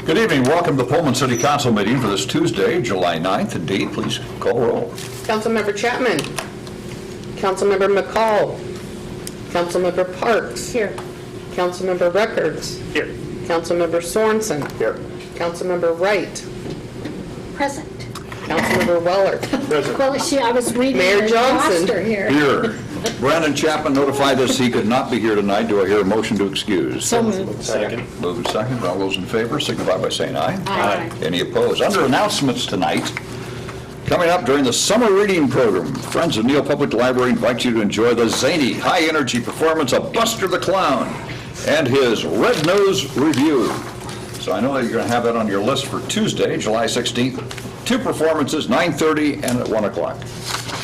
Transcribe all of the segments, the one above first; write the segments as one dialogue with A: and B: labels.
A: Good evening. Welcome to the Pullman City Council meeting for this Tuesday, July 9th. Indeed, please call roll.
B: Councilmember Chapman. Councilmember McCall. Councilmember Parks.
C: Here.
B: Councilmember Records.
D: Here.
B: Councilmember Sorensen.
D: Here.
B: Councilmember Wright.
C: Present.
B: Councilmember Weller.
D: Present.
C: Well, I was reading
B: Mayor
C: the
B: Johnson.
C: roster here.
A: Here. Brandon Chapman notified us he could not be here tonight. Do I hear a motion to excuse?
C: So moved.
D: Second.
A: Move and second. All those in favor signify by saying aye.
C: Aye.
A: Any opposed? Under announcements tonight, coming up during the summer reading program, Friends of Neal Public Library invite you to enjoy the zany, high-energy performance of Buster the Clown and his Red Nose Review. So I know that you're going to have that on your list for Tuesday, July 16th. 2 performances, 9:30 and at 1 o'clock.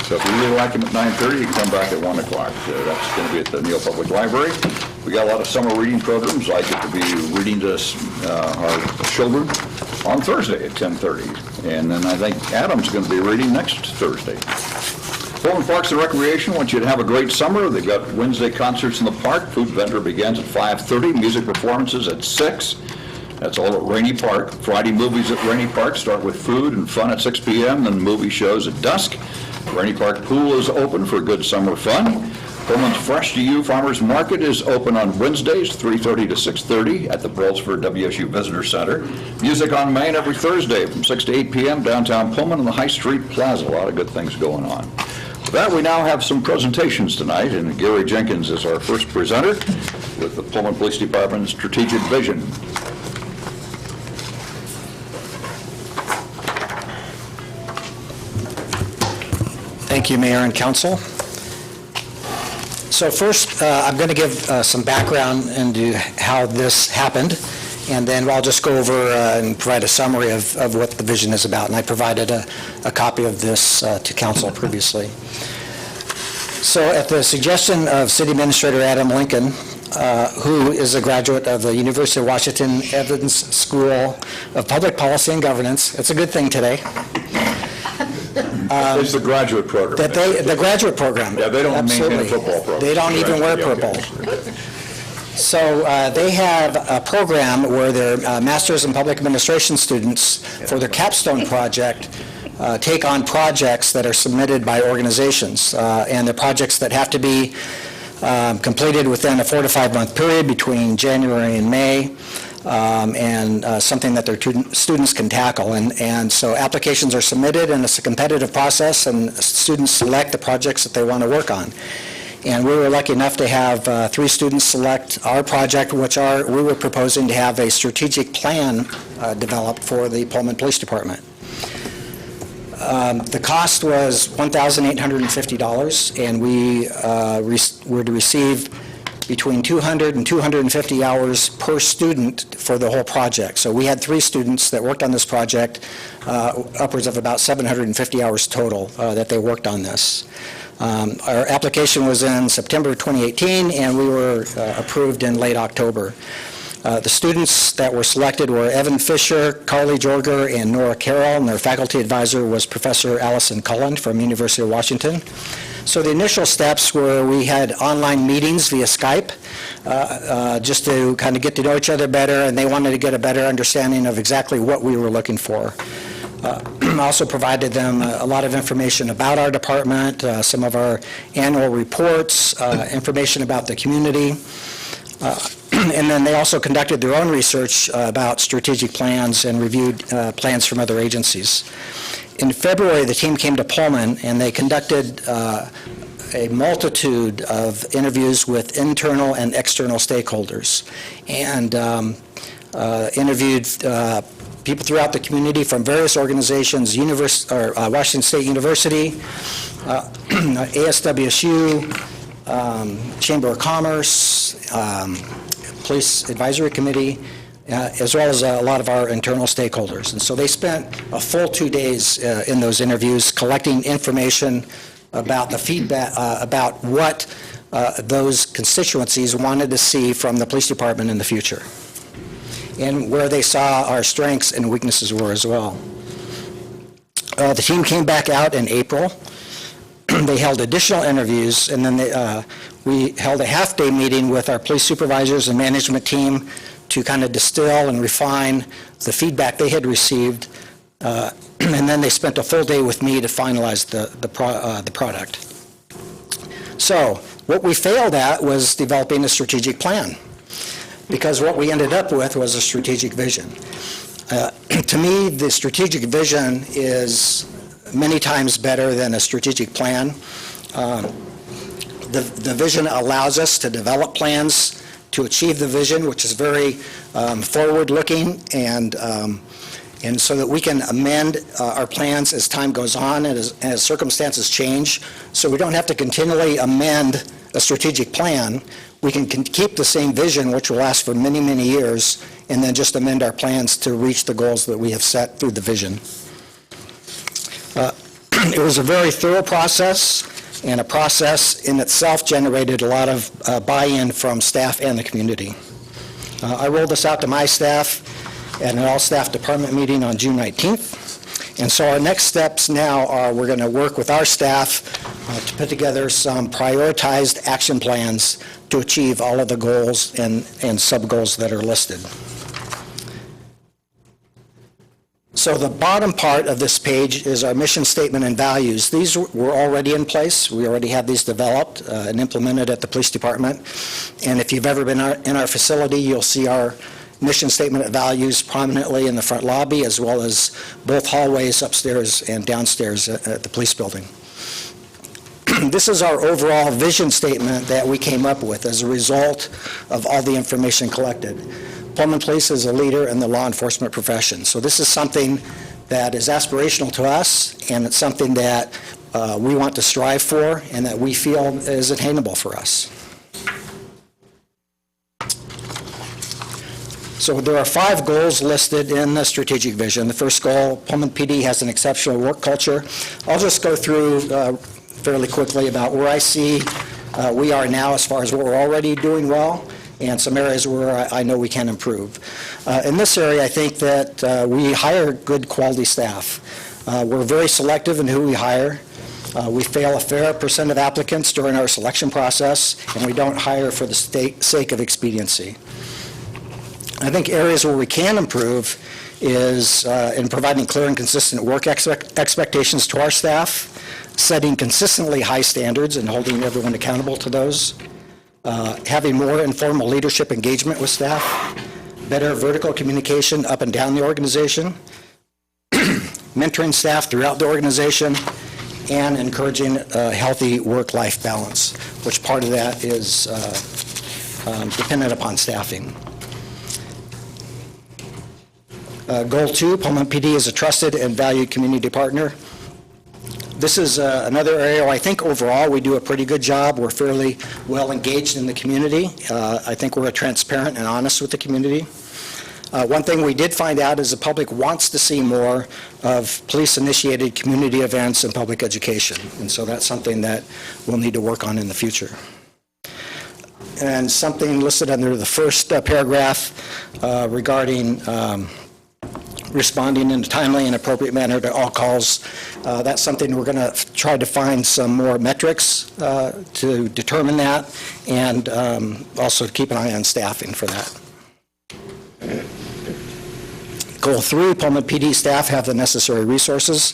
A: So if you really like him at 9:30, you can come back at 1 o'clock. That's going to be at the Neal Public Library. We got a lot of summer reading programs. I get to be reading to our children on Thursday at 10:30. And then I think Adam's going to be reading next Thursday. Pullman Parks and Recreation wants you to have a great summer. They've got Wednesday concerts in the park. Food vendor begins at 5:30. Music performances at 6. That's all at Rainy Park. Friday movies at Rainy Park start with food and fun at 6 p.m., then movie shows at dusk. Rainy Park Pool is open for good summer fun. Pullman's Fresh to You Farmers Market is open on Wednesdays, 3:30 to 6:30 at the Brailsford WSU Visitor Center. Music on Main every Thursday from 6 to 8 p.m. downtown Pullman in the High Street Plaza. A lot of good things going on. With that, we now have some presentations tonight, and Gary Jenkins is our first presenter with the Pullman Police Department's Strategic Vision.
E: Thank you, Mayor and Council. So first, I'm going to give some background into how this happened, and then I'll just go over and provide a summary of what the vision is about. And I provided a copy of this to Council previously. So at the suggestion of City Administrator Adam Lincoln, who is a graduate of the University of Washington Evans School of Public Policy and Governance, it's a good thing today.
A: It's the graduate program.
E: The graduate program.
A: Yeah, they don't maintain a football program.
E: They don't even wear purple. So they have a program where their Masters in Public Administration students, for their capstone project, take on projects that are submitted by organizations, and the projects that have to be completed within a 4 to 5 month period between January and May. And something that their students can tackle. And so applications are submitted, and it's a competitive process, and students select the projects that they want to work on. And we were lucky enough to have 3 students select our project, we were proposing to have a strategic plan developed for the Pullman Police Department. The cost was $1,850, and we were to receive between 200 and 250 hours per student for the whole project. So we had 3 students that worked on this project, upwards of about 750 hours total that they worked on this. Our application was in September 2018, and we were approved in late October. The students that were selected were Evan Fisher, Carly Jorger, and Nora Carroll, and their faculty advisor was Professor Allison Cullen from University of Washington. So the initial steps were we had online meetings via Skype just to kind of get to know each other better, and they wanted to get a better understanding of exactly what we were looking for. I also provided them a lot of information about our department, some of our annual reports, information about the community. And then they also conducted their own research about strategic plans and reviewed plans from other agencies. In February, the team came to Pullman, and they conducted a multitude of interviews with internal and external stakeholders, and interviewed people throughout the community from various organizations, Washington State University, ASWSU, Chamber of Commerce, Police Advisory Committee, as well as a lot of our internal stakeholders. And so they spent a full 2 days in those interviews collecting information about the feedback, about what those constituencies wanted to see from the police department in the future, and where they saw our strengths and weaknesses were as well. The team came back out in April. They held additional interviews, and then we held a half-day meeting with our police supervisors and management team to kind of distill and refine the feedback they had received, and then they spent a full day with me to finalize the product. So what we failed at was developing a strategic plan, because what we ended up with was a strategic vision. To me, the strategic vision is many times better than a strategic plan. The vision allows us to develop plans to achieve the vision, which is very forward-looking, and so that we can amend our plans as time goes on and as circumstances change, so we don't have to continually amend a strategic plan. We can keep the same vision, which will last for many, many years, and then just amend our plans to reach the goals that we have set through the vision. It was a very thorough process, and a process in itself generated a lot of buy-in from staff and the community. I rolled this out to my staff at an all-staff department meeting on June 19th. And so our next steps now are we're going to work with our staff to put together some prioritized action plans to achieve all of the goals and sub-goals that are listed. So the bottom part of this page is our mission statement and values. These were already in place. We already have these developed and implemented at the police department. And if you've ever been in our facility, you'll see our mission statement and values prominently in the front lobby, as well as both hallways upstairs and downstairs at the police building. This is our overall vision statement that we came up with as a result of all the information collected. Pullman Police is a leader in the law enforcement profession. So this is something that is aspirational to us, and it's something that we want to strive for and that we feel is attainable for us. So there are 5 goals listed in the strategic vision. The first goal, Pullman PD has an exceptional work culture. I'll just go through fairly quickly about where I see we are now as far as what we're already doing well, and some areas where I know we can improve. In this area, I think that we hire good quality staff. We're very selective in who we hire. We fail a fair percent of applicants during our selection process, and we don't hire for the sake of expediency. I think areas where we can improve is in providing clear and consistent work expectations to our staff, setting consistently high standards and holding everyone accountable to those, having more informal leadership engagement with staff, better vertical communication up and down the organization, mentoring staff throughout the organization, and encouraging a healthy work-life balance, which part of that is dependent upon staffing. Goal 2, Pullman PD is a trusted and valued community partner. This is another area where I think overall we do a pretty good job. We're fairly well engaged in the community. I think we're transparent and honest with the community. One thing we did find out is the public wants to see more of police-initiated community events and public education. And so that's something that we'll need to work on in the future. And something listed under the first paragraph regarding responding in a timely and appropriate manner to all calls. That's something we're going to try to find some more metrics to determine that, and also keep an eye on staffing for that. Goal 3, Pullman PD staff have the necessary resources.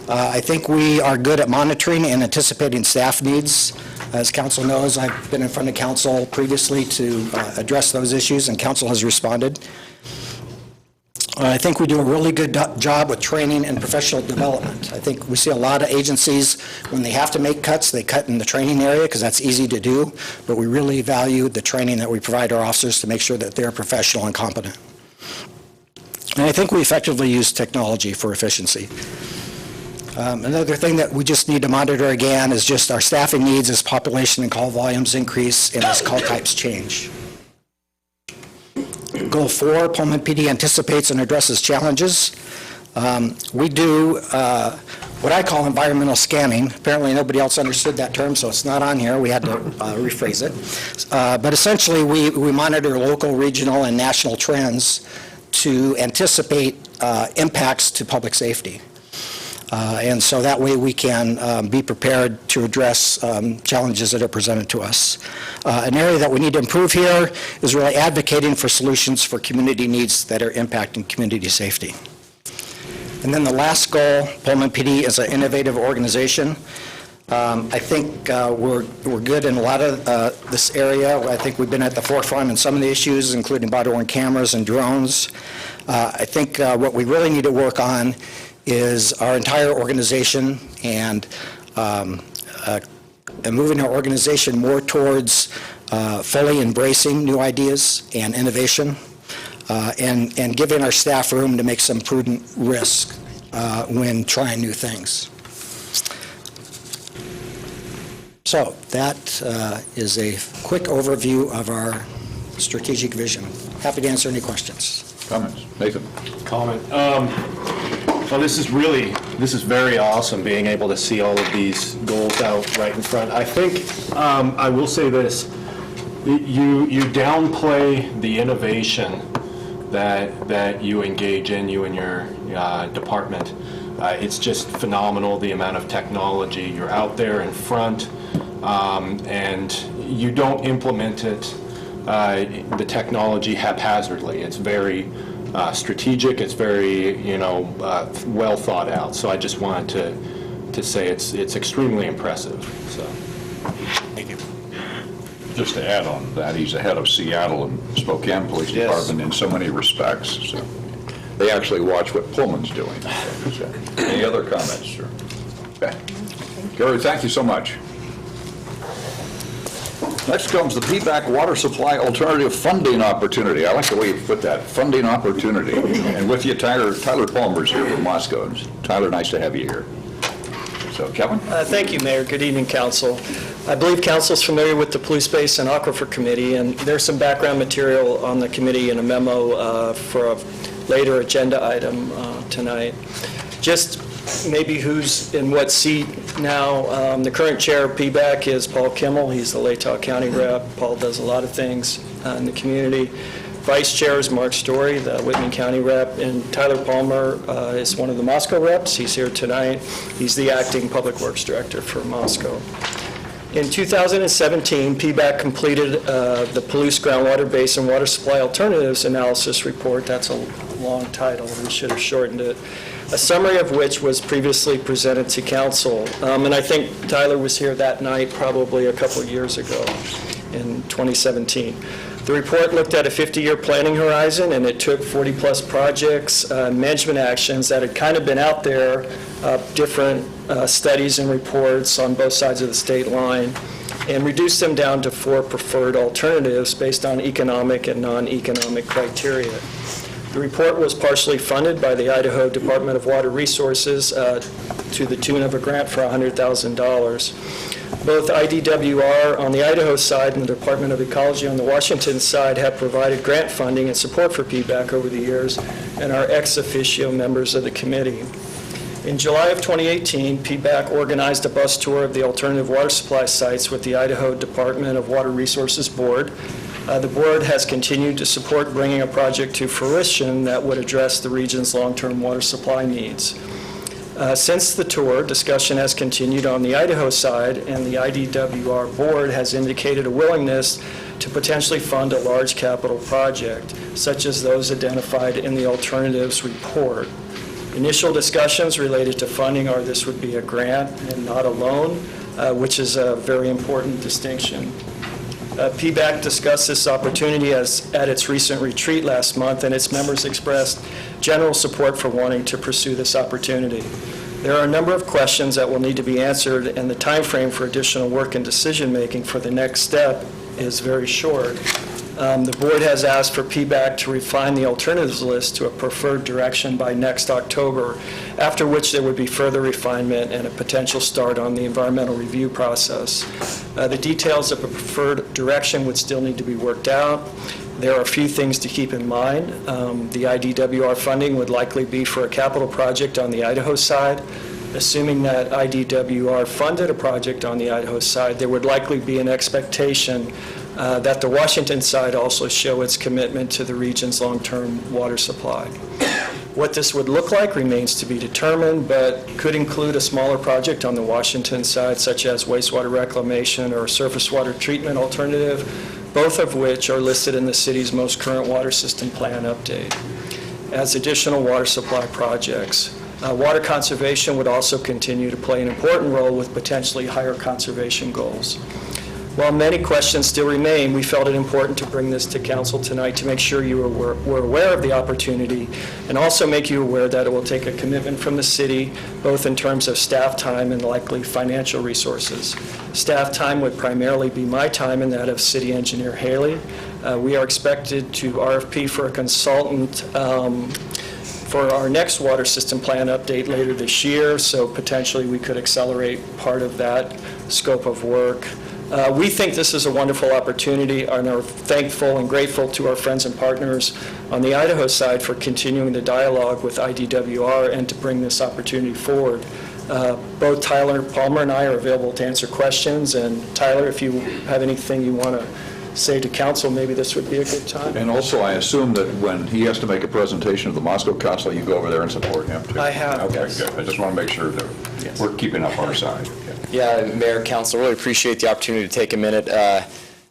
E: I think we are good at monitoring and anticipating staff needs. As council knows, I've been in front of council previously to address those issues, and council has responded. I think we do a really good job with training and professional development. I think we see a lot of agencies, when they have to make cuts, they cut in the training area because that's easy to do, but we really value the training that we provide our officers to make sure that they're professional and competent. And I think we effectively use technology for efficiency. Another thing that we just need to monitor again is just our staffing needs as population and call volumes increase and as call types change. Goal 4, Pullman PD anticipates and addresses challenges. We do what I call environmental scanning. Apparently nobody else understood that term, so it's not on here. We had to rephrase it. But essentially, we monitor local, regional, and national trends to anticipate impacts to public safety. And so that way we can be prepared to address challenges that are presented to us. An area that we need to improve here is really advocating for solutions for community needs that are impacting community safety. And then the last goal, Pullman PD is an innovative organization. I think we're good in a lot of this area. I think we've been at the forefront in some of the issues, including body-worn cameras and drones. I think what we really need to work on is our entire organization and moving our organization more towards fully embracing new ideas and innovation, and giving our staff room to make some prudent risk when trying new things. So that is a quick overview of our strategic vision. Happy to answer any questions.
A: Comments? Nathan?
D: Comment. Well, this is very awesome, being able to see all of these goals out right in front. I think, I will say this, you downplay the innovation that you engage in, you and your department. It's just phenomenal, the amount of technology. You're out there in front, and you don't implement it, the technology haphazardly. It's very strategic, it's very, well thought out. So I just wanted to say it's extremely impressive, so.
E: Thank you.
A: Just to add on that, he's ahead of Seattle and Spokane Police
D: Yes.
A: Department in so many respects. So they actually watch what Pullman's doing. So, any other comments, sir? Okay. Gary, thank you so much. Next comes the PBAC Water Supply Alternative Funding Opportunity. I like the way you put that, funding opportunity. And with you, Tyler Palmer's here from Moscow. Tyler, nice to have you here. So, Kevin?
F: Thank you, Mayor. Good evening, Council. I believe Council's familiar with the Police Base and Aquifer Committee, and there's some background material on the committee in a memo for a later agenda item tonight. Just maybe who's in what seat now. The current chair of PBAC is Paul Kimmel. He's the Latah County rep. Paul does a lot of things in the community. Vice chair is Mark Story, the Whitman County rep, and Tyler Palmer is one of the Moscow reps. He's here tonight. He's the acting public works director for Moscow. In 2017, PBAC completed the Palouse Groundwater Basin Water Supply Alternatives Analysis Report. That's a long title. We should have shortened it. A summary of which was previously presented to council. And I think Tyler was here that night probably a couple of years ago in 2017. The report looked at a 50-year planning horizon, and it took 40-plus projects, management actions that had kind of been out there, different studies and reports on both sides of the state line, and reduced them down to 4 preferred alternatives based on economic and non-economic criteria. The report was partially funded by the Idaho Department of Water Resources to the tune of a grant for $100,000. Both IDWR on the Idaho side and the Department of Ecology on the Washington side have provided grant funding and support for PBAC over the years and are ex officio members of the committee. In July of 2018, PBAC organized a bus tour of the alternative water supply sites with the Idaho Department of Water Resources Board. The board has continued to support bringing a project to fruition that would address the region's long-term water supply needs. Since the tour, discussion has continued on the Idaho side, and the IDWR board has indicated a willingness to potentially fund a large capital project, such as those identified in the alternatives report. Initial discussions related to funding are this would be a grant and not a loan, which is a very important distinction. PBAC discussed this opportunity at its recent retreat last month, and its members expressed general support for wanting to pursue this opportunity. There are a number of questions that will need to be answered, and the time frame for additional work and decision-making for the next step is very short. The board has asked for PBAC to refine the alternatives list to a preferred direction by next October, after which there would be further refinement and a potential start on the environmental review process. The details of a preferred direction would still need to be worked out. There are a few things to keep in mind. The IDWR funding would likely be for a capital project on the Idaho side. Assuming that IDWR funded a project on the Idaho side, there would likely be an expectation that the Washington side also show its commitment to the region's long-term water supply. What this would look like remains to be determined, but could include a smaller project on the Washington side, such as wastewater reclamation or surface water treatment alternative, both of which are listed in the city's most current water system plan update as additional water supply projects. Water conservation would also continue to play an important role with potentially higher conservation goals. While many questions still remain, we felt it important to bring this to council tonight to make sure you were aware of the opportunity and also make you aware that it will take a commitment from the city, both in terms of staff time and likely financial resources. Staff time would primarily be my time and that of City Engineer Haley. We are expected to RFP for a consultant for our next water system plan update later this year, so potentially we could accelerate part of that scope of work. We think this is a wonderful opportunity and are thankful and grateful to our friends and partners on the Idaho side for continuing the dialogue with IDWR and to bring this opportunity forward. Both Tyler Palmer and I are available to answer questions, and Tyler, if you have anything you want to say to council, maybe this would be a good time.
A: And also, I assume that when he has to make a presentation of the Moscow Council, you go over there and support him, too?
F: I have,
A: Okay,
F: yes.
A: good. I just want to make sure that we're keeping up our side.
G: Yeah, Mayor, Council, really appreciate the opportunity to take a minute.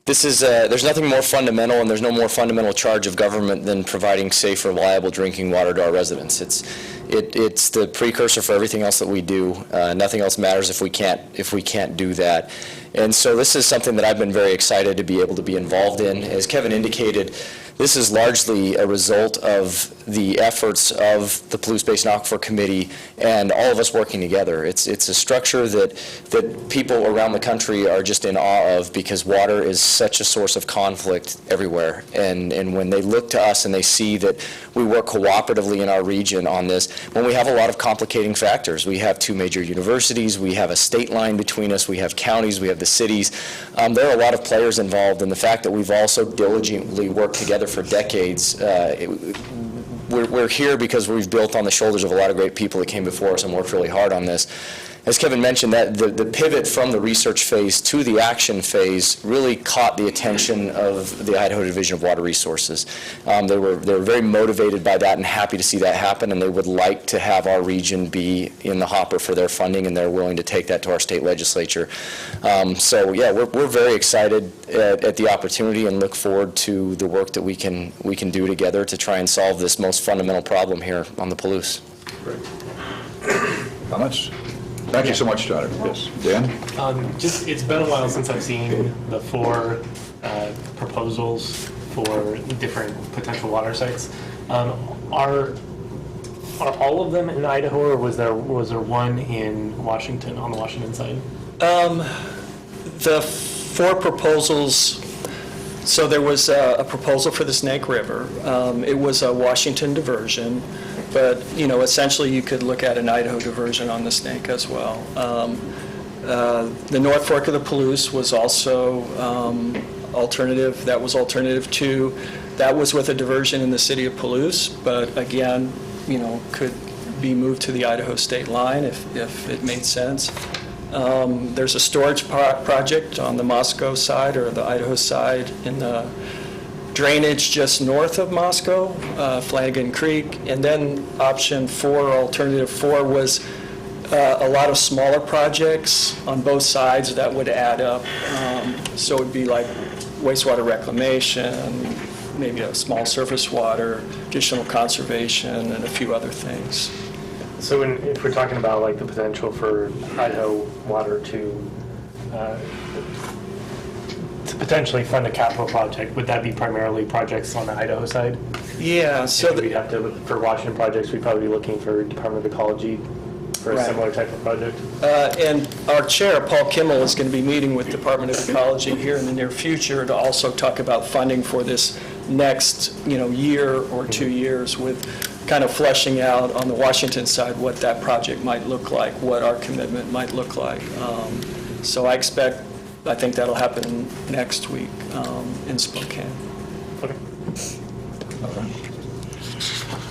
G: There's nothing more fundamental, and there's no more fundamental charge of government than providing safe, reliable drinking water to our residents. It's the precursor for everything else that we do. Nothing else matters if we can't do that. And so this is something that I've been very excited to be able to be involved in. As Kevin indicated, this is largely a result of the efforts of the Palouse Basin Aquifer Committee and all of us working together. It's a structure that people around the country are just in awe of, because water is such a source of conflict everywhere. And when they look to us and they see that we work cooperatively in our region on this, when we have a lot of complicating factors. We have 2 major universities, we have a state line between us, we have counties, we have the cities. There are a lot of players involved, and the fact that we've also diligently worked together for decades, we're here because we've built on the shoulders of a lot of great people that came before us and worked really hard on this. As Kevin mentioned, that the pivot from the research phase to the action phase really caught the attention of the Idaho Division of Water Resources. They were very motivated by that and happy to see that happen, and they would like to have our region be in the hopper for their funding, and they're willing to take that to our state legislature. So yeah, we're very excited at the opportunity and look forward to the work that we can do together to try and solve this most fundamental problem here on the Palouse.
A: Comments? Thank you so much, Tyler. Yes. Dan?
H: It's been a while since I've seen the 4 proposals for different potential water sites. Are all of them in Idaho, or was there one in Washington, on the Washington side?
F: The 4 proposals, so there was a proposal for the Snake River. It was a Washington diversion, but, essentially you could look at an Idaho diversion on the Snake as well. The North Fork of the Palouse was also alternative. That was alternative 2. That was with a diversion in the city of Palouse, but again, could be moved to the Idaho state line if it made sense. There's a storage project on the Moscow side or the Idaho side in the drainage just north of Moscow, Flanagan Creek. And then option 4, alternative 4, was a lot of smaller projects on both sides that would add up. So it would be like wastewater reclamation, maybe a small surface water, additional conservation, and a few other things.
H: So if we're talking about like the potential for Idaho Water to potentially fund a capital project, would that be primarily projects on the Idaho side?
F: Yeah, so
H: we'd have to, for Washington projects, we'd probably be looking for Department of Ecology for a
F: Right.
H: similar type of project.
F: and our chair, Paul Kimmel, is going to be meeting with Department of Ecology here in the near future to also talk about funding for this next, year or 2 years, with kind of fleshing out on the Washington side what that project might look like, what our commitment might look like. So I think that'll happen next week in Spokane.
H: Okay.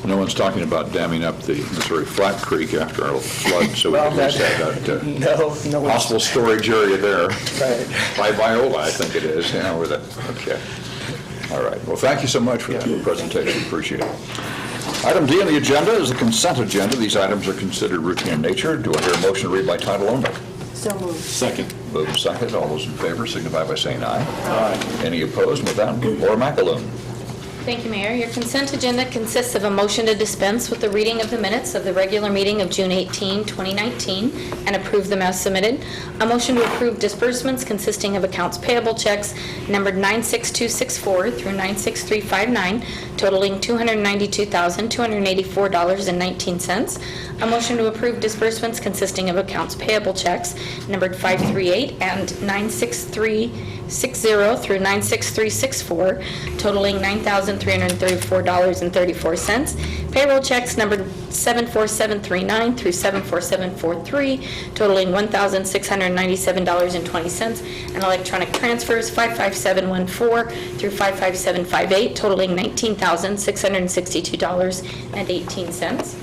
A: No one's talking about damming up the Missouri Flat Creek after a flood, so we
F: Well,
A: can just
F: that-
A: have that
F: No,
A: possible storage area there.
F: Right.
A: By Viola, I think it is, with it. Okay. All right. Well, thank you so much for the presentation. Appreciate it. Item D on the agenda is the consent agenda. These items are considered routine in nature. Do I hear a motion to read by title only?
C: So moved.
D: Second.
A: Moved and seconded. All those in favor signify by saying aye. Aye. Any opposed? With that, Laura McAloon.
C: Thank you, Mayor. Your consent agenda consists of a motion to dispense with the reading of the minutes of the regular meeting of June 18, 2019, and approve them as submitted. A motion to approve disbursements consisting of accounts payable checks numbered 96264 through 96359, totaling $292,284.19. A motion to approve disbursements consisting of accounts payable checks numbered 538 and 96360 through 96364, totaling $9,334.34. Payroll checks numbered 74739 through 74743, totaling $1,697.20. And electronic transfers 55714 through 55758, totaling $19,662.18.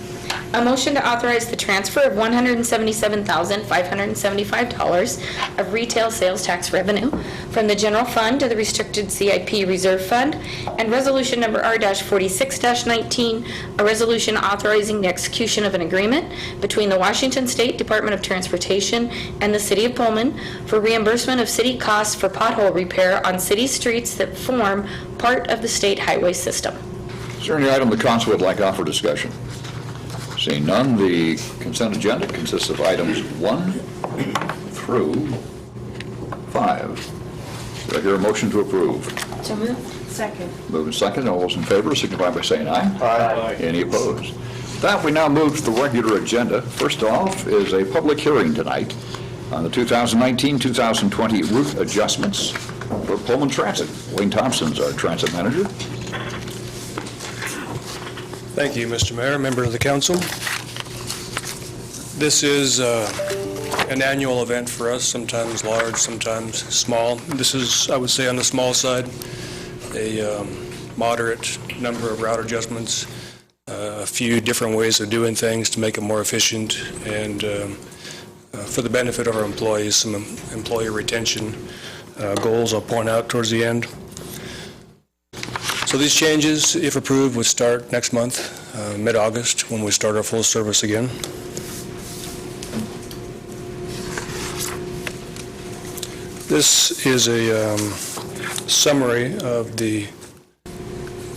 C: A motion to authorize the transfer of $177,575 of retail sales tax revenue from the general fund to the restricted CIP reserve fund, and resolution number R-46-19, a resolution authorizing the execution of an agreement between the Washington State Department of Transportation and the City of Pullman for reimbursement of city costs for pothole repair on city streets that form part of the state highway system.
A: Is there any item the council would like to offer discussion? Seeing none, the consent agenda consists of items 1 through 5. Do I hear a motion to approve?
C: So moved. Second.
A: Moved and seconded. All those in favor signify by saying aye. Aye. Any opposed? With that, we now move to the regular agenda. First off is a public hearing tonight on the 2019-2020 route adjustments for Pullman Transit. Wayne Thompson's our transit manager.
I: Thank you, Mr. Mayor, member of the council. This is an annual event for us, sometimes large, sometimes small. This is, I would say, on the small side, a moderate number of route adjustments, a few different ways of doing things to make it more efficient, and for the benefit of our employees, some employee retention goals I'll point out towards the end. So these changes, if approved, would start next month, mid-August, when we start our full service again. This is a summary of the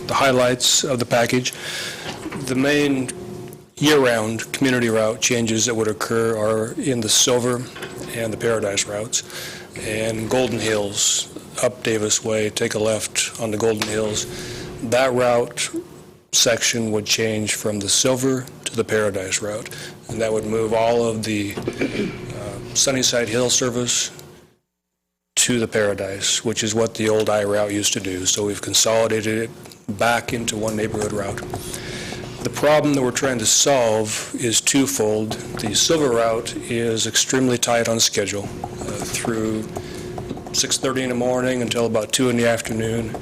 I: highlights of the package. The main year-round community route changes that would occur are in the Silver and the Paradise routes, and Golden Hills, up Davis Way, take a left on the Golden Hills. That route section would change from the Silver to the Paradise route, and that would move all of the Sunnyside Hill service to the Paradise, which is what the old I route used to do. So we've consolidated it back into one neighborhood route. The problem that we're trying to solve is twofold. The Silver route is extremely tight on schedule through 6:30 in the morning until about 2 in the afternoon.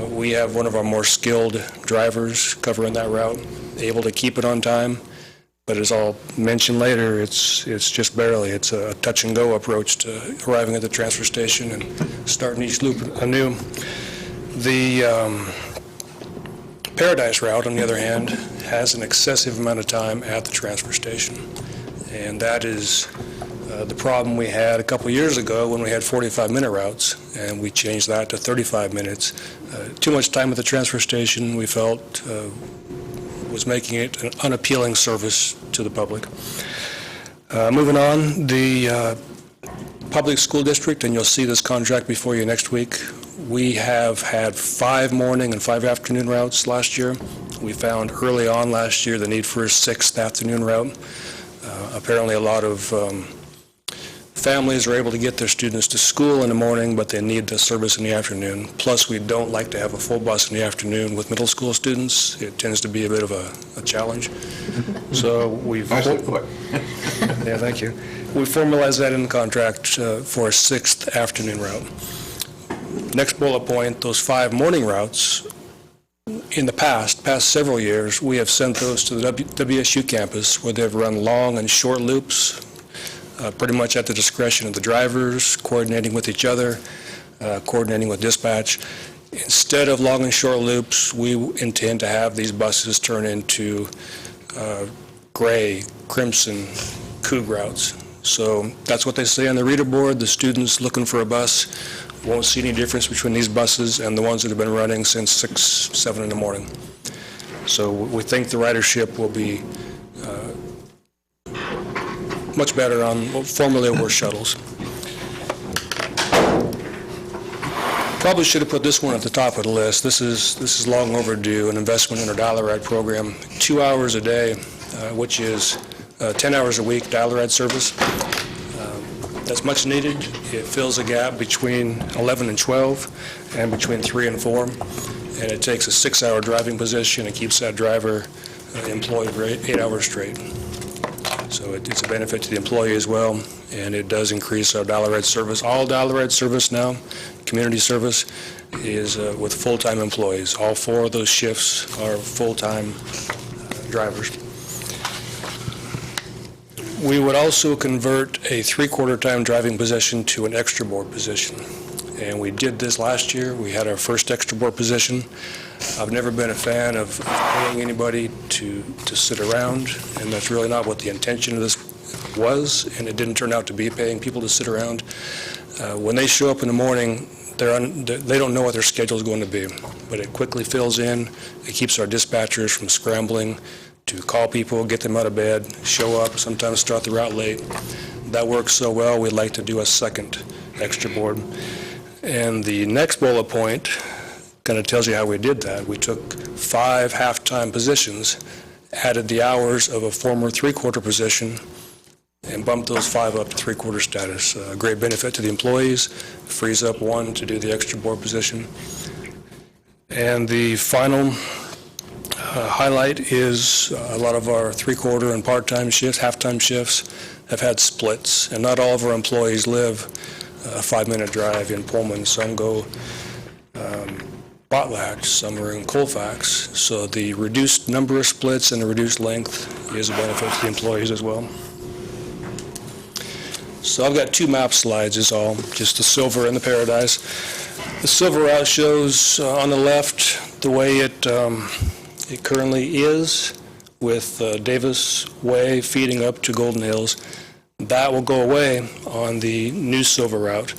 I: We have one of our more skilled drivers covering that route, able to keep it on time, but as I'll mention later, it's just barely. It's a touch-and-go approach to arriving at the transfer station and starting each loop anew. The Paradise route, on the other hand, has an excessive amount of time at the transfer station, and that is the problem we had a couple years ago when we had 45-minute routes, and we changed that to 35 minutes. Too much time at the transfer station, we felt, was making it an unappealing service to the public. Moving on, the public school district, and you'll see this contract before you next week, we have had 5 morning and 5 afternoon routes last year. We found early on last year the need for a 6th afternoon route. Apparently a lot of families are able to get their students to school in the morning, but they need the service in the afternoon. Plus, we don't like to have a full bus in the afternoon with middle school students. It tends to be a bit of a challenge. So we've...
A: Nicely put.
I: Yeah, thank you. We formalized that in the contract for a 6th afternoon route. Next bullet point, those 5 morning routes, in the past several years, we have sent those to the WSU campus where they've run long and short loops, pretty much at the discretion of the drivers, coordinating with each other, coordinating with dispatch. Instead of long and short loops, we intend to have these buses turn into gray, crimson, Coug routes. So that's what they say on the reader board. The students looking for a bus won't see any difference between these buses and the ones that have been running since 6, 7 in the morning. So we think the ridership will be much better on what formerly were shuttles. Probably should have put this one at the top of the list. This is long overdue, an investment in our dial ride program. 2 hours a day, which is 10 hours a week dial ride service. That's much needed. It fills a gap between 11 and 12 and between 3 and 4. And it takes a 6-hour driving position and keeps that driver employed for 8 hours straight. So it's a benefit to the employee as well, and it does increase our dial ride service. All dial ride service now, community service, is with full-time employees. All 4 of those shifts are full-time drivers. We would also convert a 3/4 time driving position to an extra board position. And we did this last year. We had our first extra board position. I've never been a fan of paying anybody to sit around, and that's really not what the intention of this was, and it didn't turn out to be paying people to sit around. When they show up in the morning, they don't know what their schedule is going to be, but it quickly fills in. It keeps our dispatchers from scrambling to call people, get them out of bed, show up, sometimes start the route late. That works so well, we'd like to do a second extra board. And the next bullet point kind of tells you how we did that. We took 5 half-time positions, added the hours of a former 3/4 position, and bumped those 5 up to 3/4 status. A great benefit to the employees, frees up 1 to do the extra board position. And the final highlight is a lot of our 3/4 and part-time shifts, half-time shifts, have had splits, and not all of our employees live a 5-minute drive in Pullman. Some go Bottlack, some are in Colfax. So the reduced number of splits and the reduced length is a benefit to the employees as well. So I've got 2 map slides is all, just the Silver and the Paradise. The Silver route shows on the left the way it currently is, with Davis Way feeding up to Golden Hills. That will go away on the new Silver route.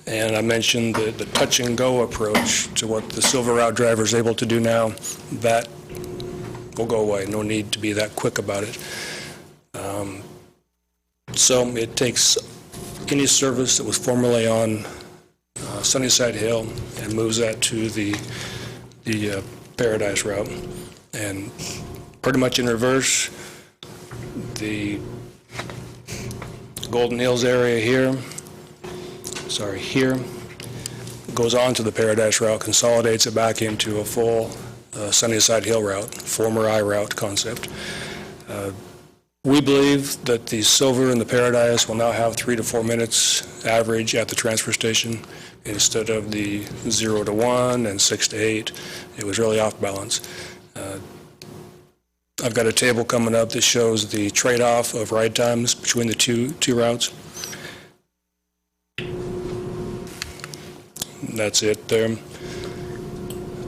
I: And I mentioned the touch-and-go approach to what the Silver route driver is able to do now. That will go away. No need to be that quick about it. So it takes any service that was formerly on Sunnyside Hill and moves that to the Paradise route. And pretty much in reverse, the Golden Hills area here goes on to the Paradise route, consolidates it back into a full Sunnyside Hill route, former I route concept. We believe that the Silver and the Paradise will now have 3 to 4 minutes average at the transfer station instead of the 0 to 1 and 6 to 8. It was really off balance. I've got a table coming up that shows the trade-off of ride times between the two routes. That's it there.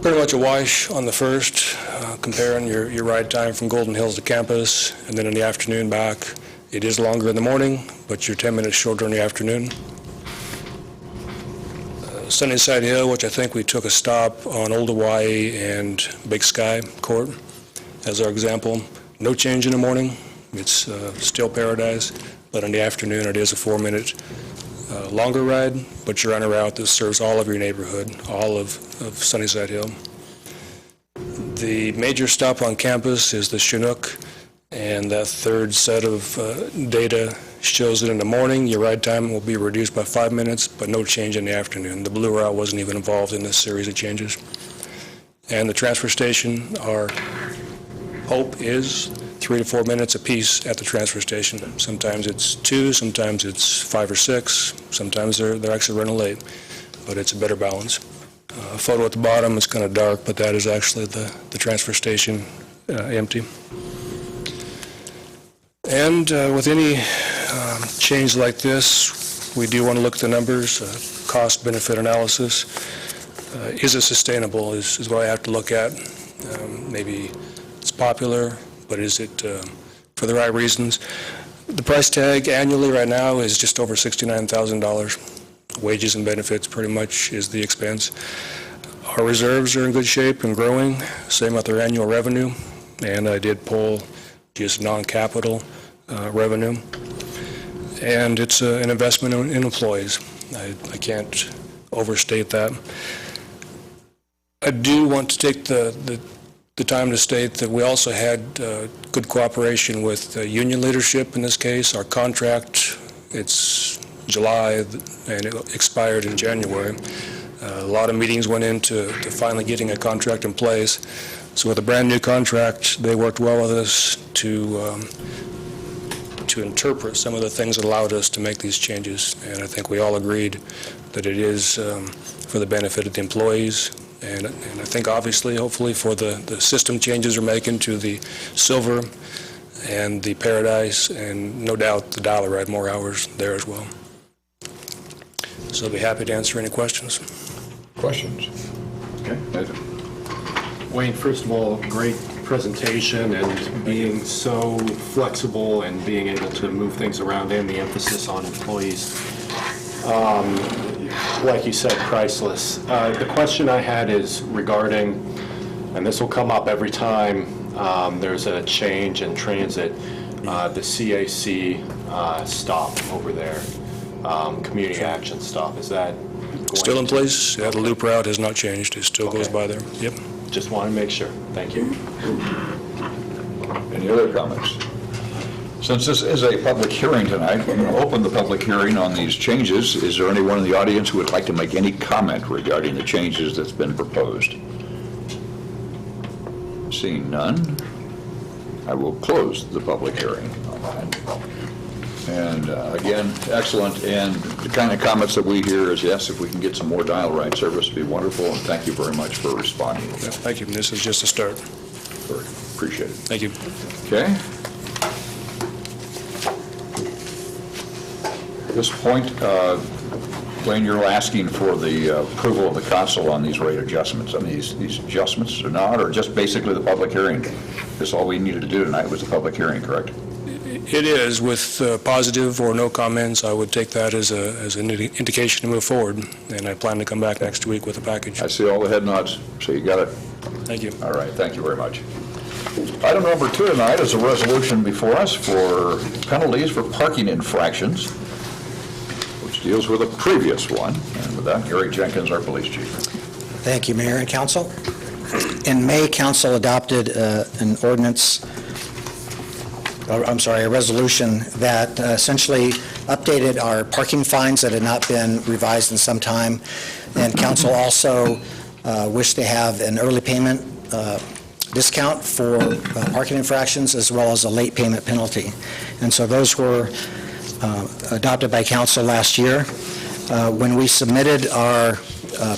I: Pretty much a wash on the first, comparing your ride time from Golden Hills to campus, and then in the afternoon back. It is longer in the morning, but you're 10 minutes shorter in the afternoon. Sunnyside Hill, which I think we took a stop on Old Hawaii and Big Sky Court as our example. No change in the morning. It's still Paradise, but in the afternoon it is a 4-minute longer ride, but you're on a route that serves all of your neighborhood, all of Sunnyside Hill. The major stop on campus is the Chinook, and that third set of data shows that in the morning your ride time will be reduced by 5 minutes, but no change in the afternoon. The Blue Route wasn't even involved in this series of changes. And the transfer station, our hope is 3 to 4 minutes apiece at the transfer station. Sometimes it's 2, sometimes it's 5 or 6, sometimes they're actually running late, but it's a better balance. A photo at the bottom is kind of dark, but that is actually the transfer station empty. And with any change like this, we do want to look at the numbers, cost-benefit analysis. Is it sustainable is what I have to look at. Maybe it's popular, but is it for the right reasons? The price tag annually right now is just over $69,000. Wages and benefits pretty much is the expense. Our reserves are in good shape and growing, same with our annual revenue, and I did pull just non-capital revenue. And it's an investment in employees. I can't overstate that. I do want to take the time to state that we also had good cooperation with union leadership in this case. Our contract, it's July, and it expired in January. A lot of meetings went into finally getting a contract in place. So with a brand-new contract, they worked well with us to interpret some of the things that allowed us to make these changes. And I think we all agreed that it is for the benefit of the employees, and I think obviously, hopefully, for the system changes we're making to the Silver and the Paradise, and no doubt the Dollar Ride, more hours there as well. So I'll be happy to answer any questions.
A: Questions? Okay, Nathan.
D: Wayne, first of all, great presentation and being so flexible and being able to move things around and the emphasis on employees. Like you said, priceless. The question I had is regarding, and this will come up every time there's a change in transit, the CAC stop over there, community action stop. Is that going
I: Still in
D: to-
I: place? Yeah, the loop route has not changed. It still goes
D: Okay.
I: by there. Yep.
D: Just want to make sure. Thank you.
A: Any other comments? Since this is a public hearing tonight, we're going to open the public hearing on these changes. Is there anyone in the audience who would like to make any comment regarding the changes that's been proposed? Seeing none, I will close the public hearing on that. And again, excellent, and the kind of comments that we hear is, yes, if we can get some more dial ride service, it'd be wonderful, and thank you very much for responding.
I: Yeah, thank you. This is just a start.
A: Very appreciate it.
I: Thank you.
A: Okay. At this point, Wayne, you're asking for the approval of the council on these rate adjustments. I mean, these adjustments or not, or just basically the public hearing? That's all we needed to do tonight was the public hearing, correct?
I: It is, with positive or no comments, I would take that as an indication to move forward, and I plan to come back next week with a package.
A: I see all the head nods, so you got it.
I: Thank you.
A: All right, thank you very much. Item number 2 tonight is a resolution before us for penalties for parking infractions, which deals with a previous one. And with that, Gary Jenkins, our police chief.
E: Thank you, Mayor and Council. In May, Council adopted an ordinance, a resolution that essentially updated our parking fines that had not been revised in some time. And Council also wished to have an early payment discount for parking infractions, as well as a late payment penalty. And so those were adopted by Council last year. When we submitted our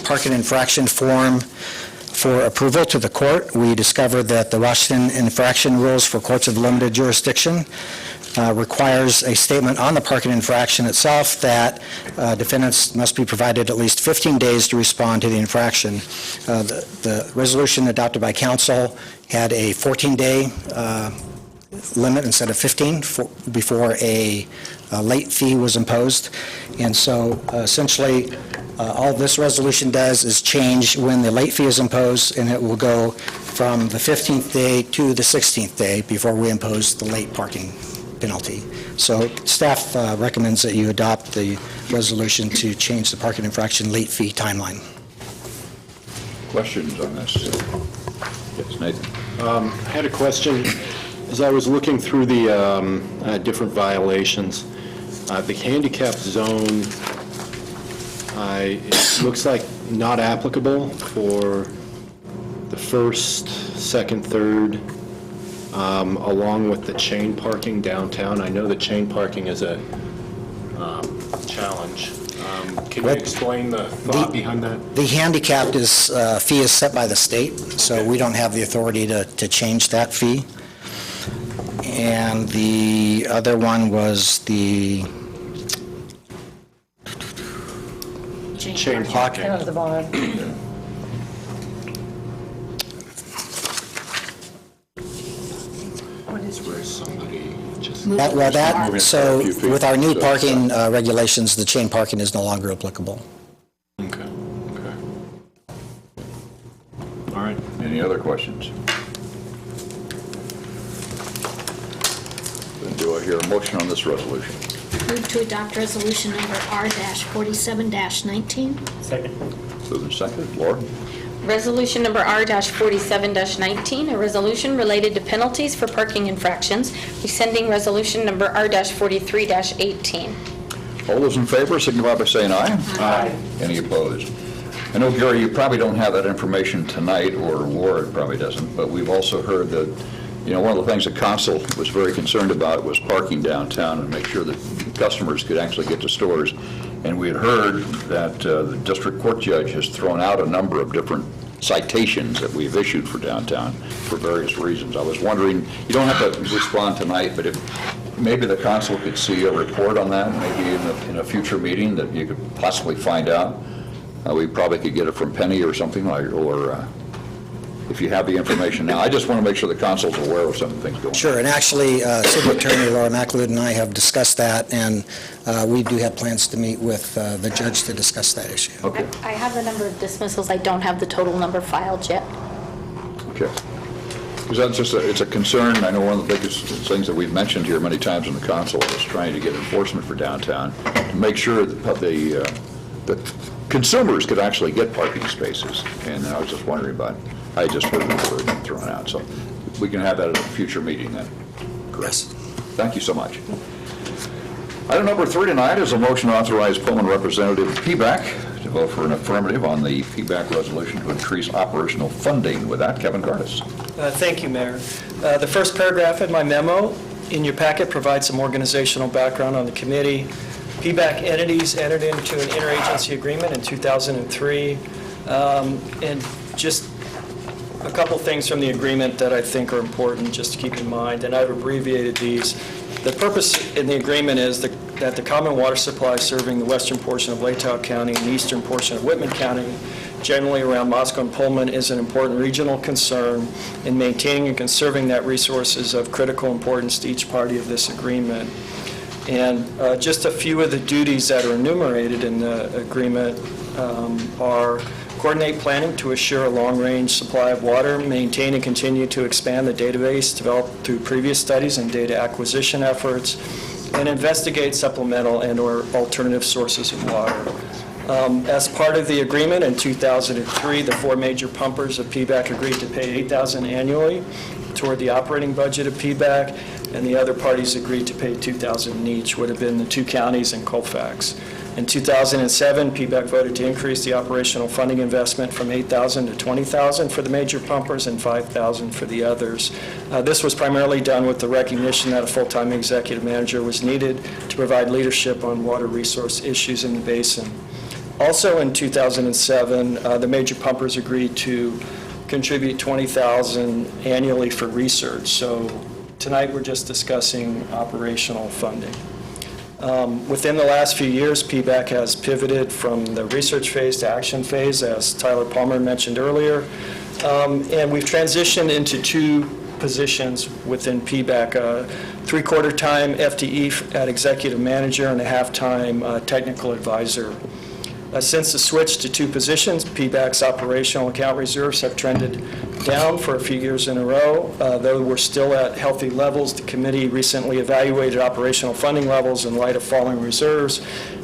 E: parking infraction form for approval to the court, we discovered that the Washington infraction rules for courts of limited jurisdiction requires a statement on the parking infraction itself that defendants must be provided at least 15 days to respond to the infraction. The resolution adopted by council had a 14-day limit instead of 15 before a late fee was imposed. And so essentially, all this resolution does is change when the late fee is imposed, and it will go from the 15th day to the 16th day before we impose the late parking penalty. So staff recommends that you adopt the resolution to change the parking infraction late fee timeline.
A: Questions on this? Yes, Nathan.
D: I had a question. As I was looking through the different violations, the handicap zone, it looks like not applicable for the first, second, third, along with the chain parking downtown. I know the chain parking is a challenge. Can you explain the thought behind that?
E: The handicapped fee is set by the state, so we don't have the authority to change that fee. And the other one was the
D: Chain parking.
J: Down at the bottom.
E: So with our new parking regulations, the chain parking is no longer applicable.
A: Okay. All right, any other questions? Then do I hear a motion on this resolution?
J: Move to adopt resolution number R-47-19.
H: Second.
A: Moved and seconded. Laura?
C: Resolution number R-47-19, a resolution related to penalties for parking infractions, rescinding resolution number R-43-18.
A: All those in favor signify by saying aye. Aye. Any opposed? I know, Gary, you probably don't have that information tonight, or Laura probably doesn't, but we've also heard that, one of the things the council was very concerned about was parking downtown and make sure that customers could actually get to stores. And we had heard that the district court judge has thrown out a number of different citations that we've issued for downtown for various reasons. I was wondering, you don't have to respond tonight, but if maybe the council could see a report on that, maybe in a future meeting that you could possibly find out. We probably could get it from Penny or something, or if you have the information now. I just want to make sure the council's aware of some things going on.
E: Sure, and actually, City Attorney Laura McAlood and I have discussed that, and we do have plans to meet with the judge to discuss that issue.
A: Okay.
C: I have the number of dismissals. I don't have the total number filed yet.
A: Okay. Because that's just it's a concern. I know one of the biggest things that we've mentioned here many times in the council is trying to get enforcement for downtown to make sure that the consumers could actually get parking spaces. And I was just wondering about, I just heard the word thrown out. So we can have that at a future meeting then.
E: Yes.
A: Thank you so much. Item number 3 tonight is a motion to authorize Pullman Representative Peaback to vote for an affirmative on the Peaback resolution to increase operational funding. With that, Kevin Curtis.
F: Thank you, Mayor. The first paragraph in my memo in your packet provides some organizational background on the committee. PBAC entities entered into an interagency agreement in 2003. And just a couple things from the agreement that I think are important just to keep in mind, and I've abbreviated these. The purpose in the agreement is that the common water supply serving the western portion of Latah County and the eastern portion of Whitman County, generally around Moscow and Pullman, is an important regional concern, and maintaining and conserving that resource is of critical importance to each party of this agreement. And just a few of the duties that are enumerated in the agreement are coordinate planning to assure a long-range supply of water, maintain and continue to expand the database developed through previous studies and data acquisition efforts, and investigate supplemental and/or alternative sources of water. As part of the agreement in 2003, the 4 major pumpers of PBAC agreed to pay $8,000 annually toward the operating budget of PBAC, and the other parties agreed to pay $2,000 each, would have been the 2 counties and Colfax. In 2007, PBAC voted to increase the operational funding investment from $8,000 to $20,000 for the major pumpers and $5,000 for the others. This was primarily done with the recognition that a full-time executive manager was needed to provide leadership on water resource issues in the basin. Also in 2007, the major pumpers agreed to contribute $20,000 annually for research. So tonight we're just discussing operational funding. Within the last few years, PBAC has pivoted from the research phase to action phase, as Tyler Palmer mentioned earlier, and we've transitioned into 2 positions within PBAC, a 3/4 time FTE at executive manager and a half-time technical advisor. Since the switch to 2 positions, PBAC's operational account reserves have trended down for a few years in a row. Though we're still at healthy levels, the committee recently evaluated operational funding levels in light of falling reserves,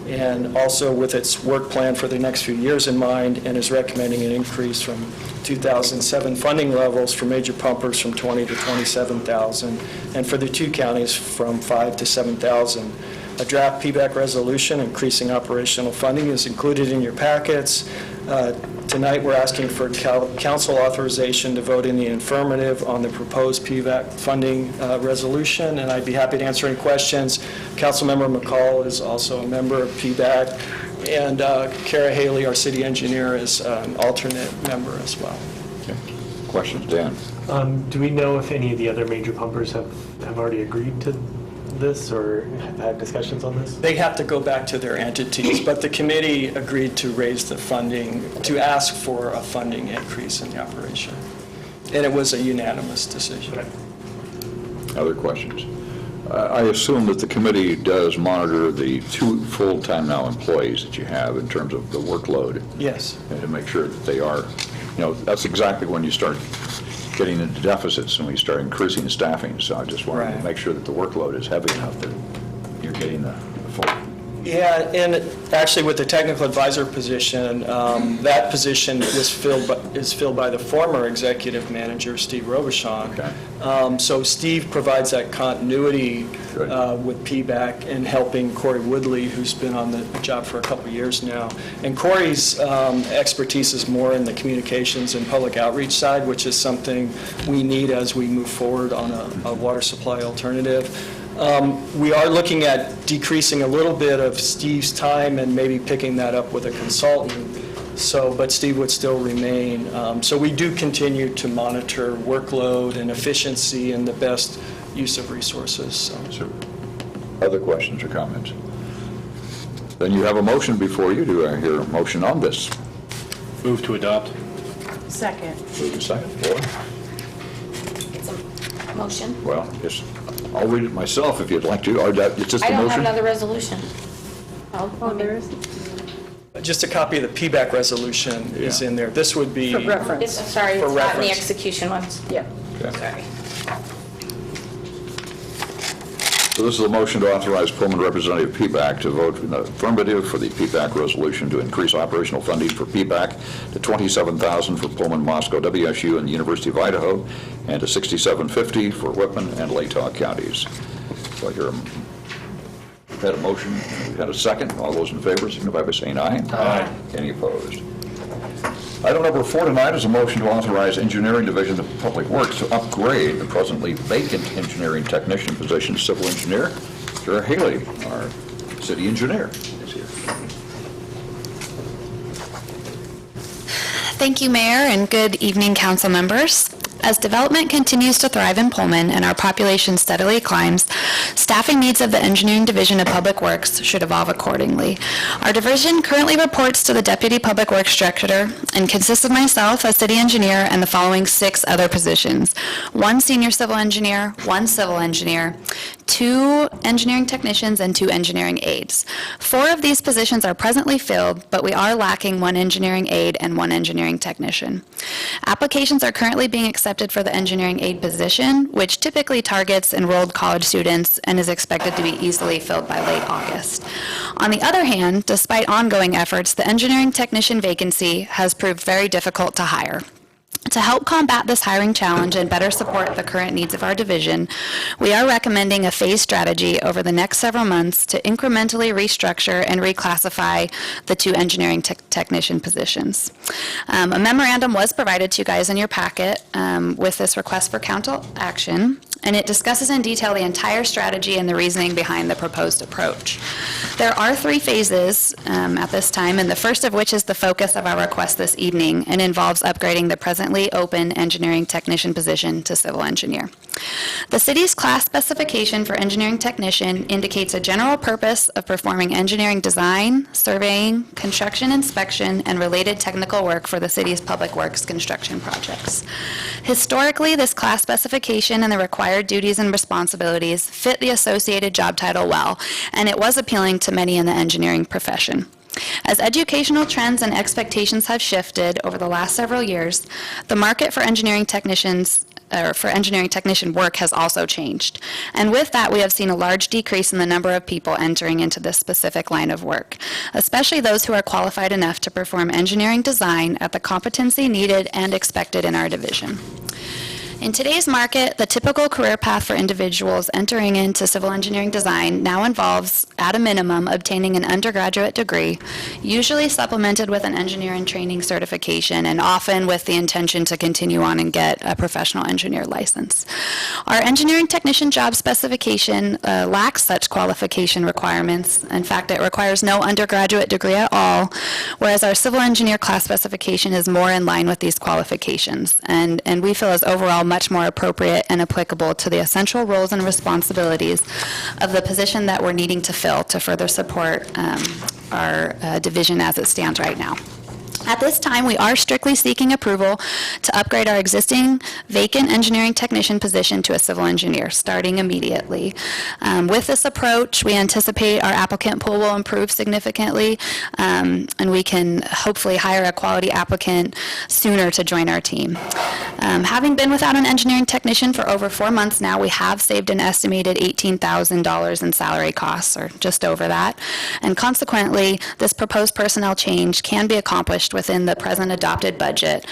F: and also with its work plan for the next few years in mind, and is recommending an increase from 2007 funding levels for major pumpers from $20,000 to $27,000, and for the 2 counties from $5,000 to $7,000. A draft PBAC resolution increasing operational funding is included in your packets. Tonight, we're asking for council authorization to vote in the affirmative on the proposed PBAC funding resolution, and I'd be happy to answer any questions. Councilmember McCall is also a member of PBAC, and Kara Haley, our city engineer, is an alternate member as well.
A: Okay. Questions, Dan?
H: Do we know if any of the other major pumpers have already agreed to this or have had discussions on this?
F: They have to go back to their entities, but the committee agreed to raise the funding, to ask for a funding increase in the operation. And it was a unanimous decision.
H: Okay.
A: Other questions? I assume that the committee does monitor the 2 full-time now employees that you have in terms of the workload,
F: Yes.
A: and to make sure that they are, that's exactly when you start getting into deficits and we start increasing staffing. So I just wanted to
F: Right.
A: make sure that the workload is heavy enough that you're getting the full.
F: Yeah, and actually with the technical advisor position, that position is filled by the former executive manager, Steve Robichon.
A: Okay.
F: So Steve provides that continuity
A: Good.
F: with PBAC and helping Corey Woodley, who's been on the job for a couple of years now. And Corey's expertise is more in the communications and public outreach side, which is something we need as we move forward on a water supply alternative. We are looking at decreasing a little bit of Steve's time and maybe picking that up with a consultant, but Steve would still remain. So we do continue to monitor workload and efficiency and the best use of resources.
A: So, other questions or comments? Then you have a motion before you. Do I hear a motion on this?
D: Move to adopt.
J: Second.
A: Move to second. Floor?
C: It's a motion.
A: Well, yes, I'll read it myself if you'd like to. Or it's just
C: I
A: the
C: don't have
A: motion?
C: another resolution.
B: Oh, there is?
F: Just a copy of the PBAC resolution is
A: Yeah.
F: in there. This would be...
B: For reference.
C: Sorry,
F: For
C: it's not in the
F: reference.
C: execution ones.
B: Yeah.
A: Okay.
C: Sorry.
A: So this is a motion to authorize Pullman Representative PBAC to vote in the affirmative for the PBAC resolution to increase operational funding for PBAC to $27,000 for Pullman, Moscow, WSU, and the University of Idaho, and to $67.50 for Whitman and Latah counties. So I hear we've had a motion, we've had a second. All those in favor signify by saying aye. Aye. Any opposed? Item number 4 tonight is a motion to authorize Engineering Division of Public Works to upgrade the presently vacant engineering technician position, civil engineer. Sarah Haley, our city engineer, is here.
K: Thank you, Mayor, and good evening, council members. As development continues to thrive in Pullman and our population steadily climbs, staffing needs of the Engineering Division of Public Works should evolve accordingly. Our division currently reports to the Deputy Public Works Director and consists of myself as city engineer and the following 6 other positions: 1 senior civil engineer, 1 civil engineer, 2 engineering technicians, and 2 engineering aides. 4 of these positions are presently filled, but we are lacking 1 engineering aide and 1 engineering technician. Applications are currently being accepted for the engineering aide position, which typically targets enrolled college students and is expected to be easily filled by late August. On the other hand, despite ongoing efforts, the engineering technician vacancy has proved very difficult to hire. To help combat this hiring challenge and better support the current needs of our division, we are recommending a phased strategy over the next several months to incrementally restructure and reclassify the 2 engineering technician positions. A memorandum was provided to you guys in your packet with this request for council action, and it discusses in detail the entire strategy and the reasoning behind the proposed approach. There are 3 phases at this time, and the first of which is the focus of our request this evening and involves upgrading the presently open engineering technician position to civil engineer. The city's class specification for engineering technician indicates a general purpose of performing engineering design, surveying, construction inspection, and related technical work for the city's public works construction projects. Historically, this class specification and the required duties and responsibilities fit the associated job title well, and it was appealing to many in the engineering profession. As educational trends and expectations have shifted over the last several years, the market for engineering technician work has also changed. And with that, we have seen a large decrease in the number of people entering into this specific line of work, especially those who are qualified enough to perform engineering design at the competency needed and expected in our division. In today's market, the typical career path for individuals entering into civil engineering design now involves, at a minimum, obtaining an undergraduate degree, usually supplemented with an engineering training certification, and often with the intention to continue on and get a professional engineer license. Our engineering technician job specification lacks such qualification requirements. In fact, it requires no undergraduate degree at all, whereas our civil engineer class specification is more in line with these qualifications, and we feel is overall much more appropriate and applicable to the essential roles and responsibilities of the position that we're needing to fill to further support our division as it stands right now. At this time, we are strictly seeking approval to upgrade our existing vacant engineering technician position to a civil engineer, starting immediately. With this approach, we anticipate our applicant pool will improve significantly, and we can hopefully hire a quality applicant sooner to join our team. Having been without an engineering technician for over 4 months now, we have saved an estimated $18,000 in salary costs, or just over that. And consequently, this proposed personnel change can be accomplished within the present adopted budget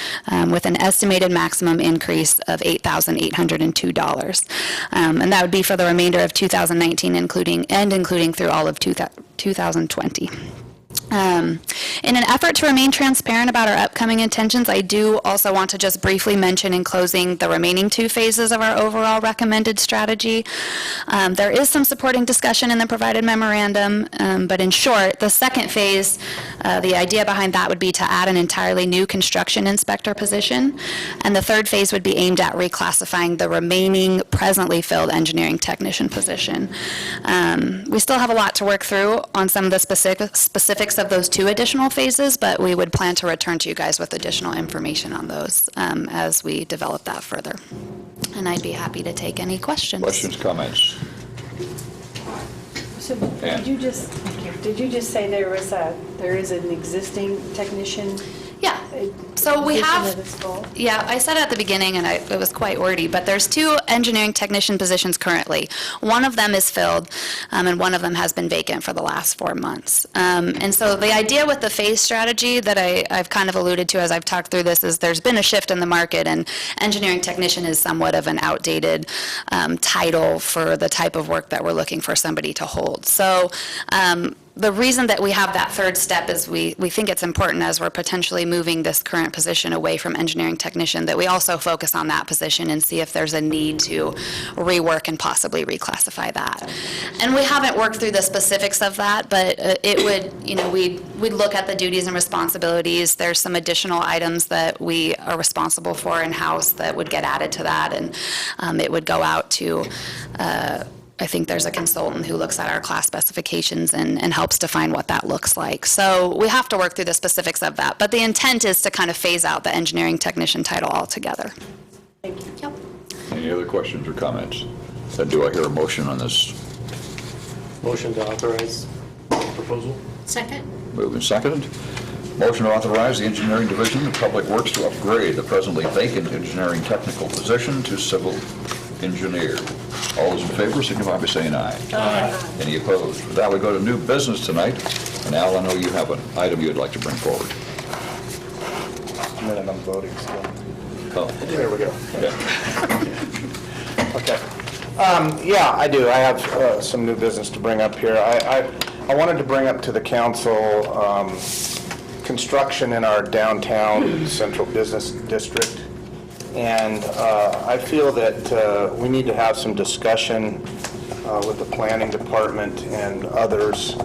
K: with an estimated maximum increase of $8,802. And that would be for the remainder of 2019, including through all of 2020. In an effort to remain transparent about our upcoming intentions, I do also want to just briefly mention in closing the remaining 2 phases of our overall recommended strategy. There is some supporting discussion in the provided memorandum, but in short, the second phase, the idea behind that would be to add an entirely new construction inspector position, and the third phase would be aimed at reclassifying the remaining presently filled engineering technician position. We still have a lot to work through on some of the specifics of those 2 additional phases, but we would plan to return to you guys with additional information on those as we develop that further. And I'd be happy to take any questions.
A: Questions, comments?
B: So
A: Ann.
B: did you just say there is an existing technician?
K: Yeah. So we
B: position
K: have,
B: that is full?
K: yeah, I said at the beginning, and it was quite wordy, but there's 2 engineering technician positions currently. One of them is filled, and one of them has been vacant for the last 4 months. And so the idea with the phase strategy that I've kind of alluded to as I've talked through this is there's been a shift in the market, and engineering technician is somewhat of an outdated title for the type of work that we're looking for somebody to hold. So the reason that we have that third step is we think it's important as we're potentially moving this current position away from engineering technician that we also focus on that position and see if there's a need to rework and possibly reclassify that. And we haven't worked through the specifics of that, but it would, we'd look at the duties and responsibilities. There's some additional items that we are responsible for in-house that would get added to that, and it would go out to I think there's a consultant who looks at our class specifications and helps define what that looks like. So we have to work through the specifics of that. But the intent is to kind of phase out the engineering technician title altogether.
B: Thank you.
K: Yep.
A: Any other questions or comments? Then do I hear a motion on this?
H: Motion to authorize proposal?
J: Second?
A: Moved and seconded. Motion to authorize the Engineering Division of Public Works to upgrade the presently vacant engineering technical position to civil engineer. All those in favor signify by saying aye. Aye. Any opposed? With that, we go to new business tonight. And Al, I know you have an item you'd like to bring forward.
D: A minute, I'm voting still.
A: Oh,
D: There we go.
A: okay.
D: Okay. Yeah, I do. I have some new business to bring up here. I wanted to bring up to the council construction in our downtown central business district. And I feel that we need to have some discussion with the planning department and others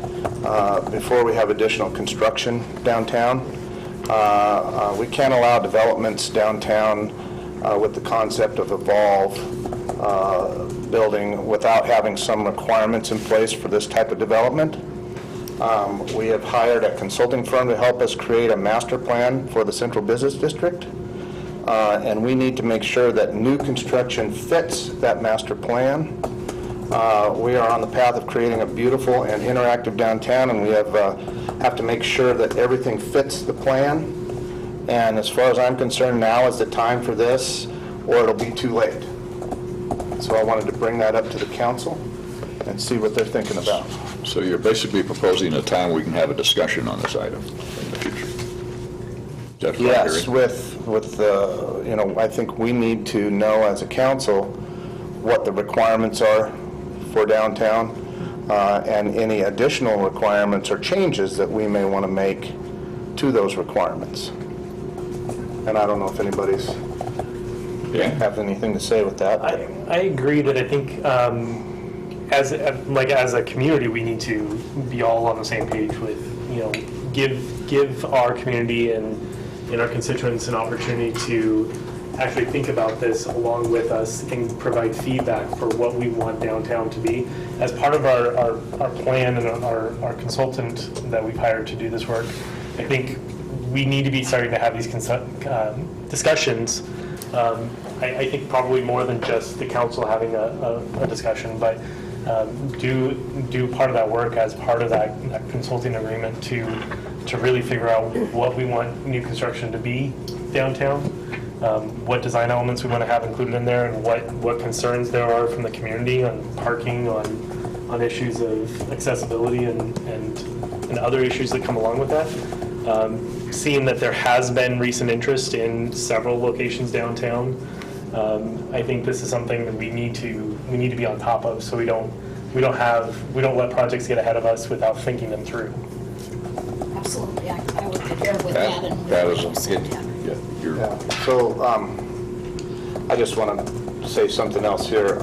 D: before we have additional construction downtown. We can't allow developments downtown with the concept of Evolve building without having some requirements in place for this type of development. We have hired a consulting firm to help us create a master plan for the central business district. And we need to make sure that new construction fits that master plan. We are on the path of creating a beautiful and interactive downtown, and we have to make sure that everything fits the plan. And as far as I'm concerned, now is the time for this, or it'll be too late. So I wanted to bring that up to the council and see what they're thinking about.
A: So you're basically proposing a time we can have a discussion on this item in the future? Is that correct,
D: Yes,
A: Gary?
D: I think we need to know as a council what the requirements are for downtown and any additional requirements or changes that we may want to make to those requirements. And I don't know if anybody's have anything to say with that.
H: I agree that I think as a community, we need to be all on the same page with, give our community and our constituents an opportunity to actually think about this along with us and provide feedback for what we want downtown to be. As part of our plan and our consultant that we've hired to do this work, I think we need to be starting to have these discussions. I think probably more than just the council having a discussion, but do part of that work as part of that consulting agreement to really figure out what we want new construction to be downtown, what design elements we want to have included in there, and what concerns there are from the community on parking, on issues of accessibility and other issues that come along with that. Seeing that there has been recent interest in several locations downtown, I think this is something that we need to be on top of, so we don't let projects get ahead of us without thinking them through.
J: Absolutely, I would concur with that. And
A: That
J: what
A: is,
J: you said,
A: yeah, you're,
L: So I just want to say something else here.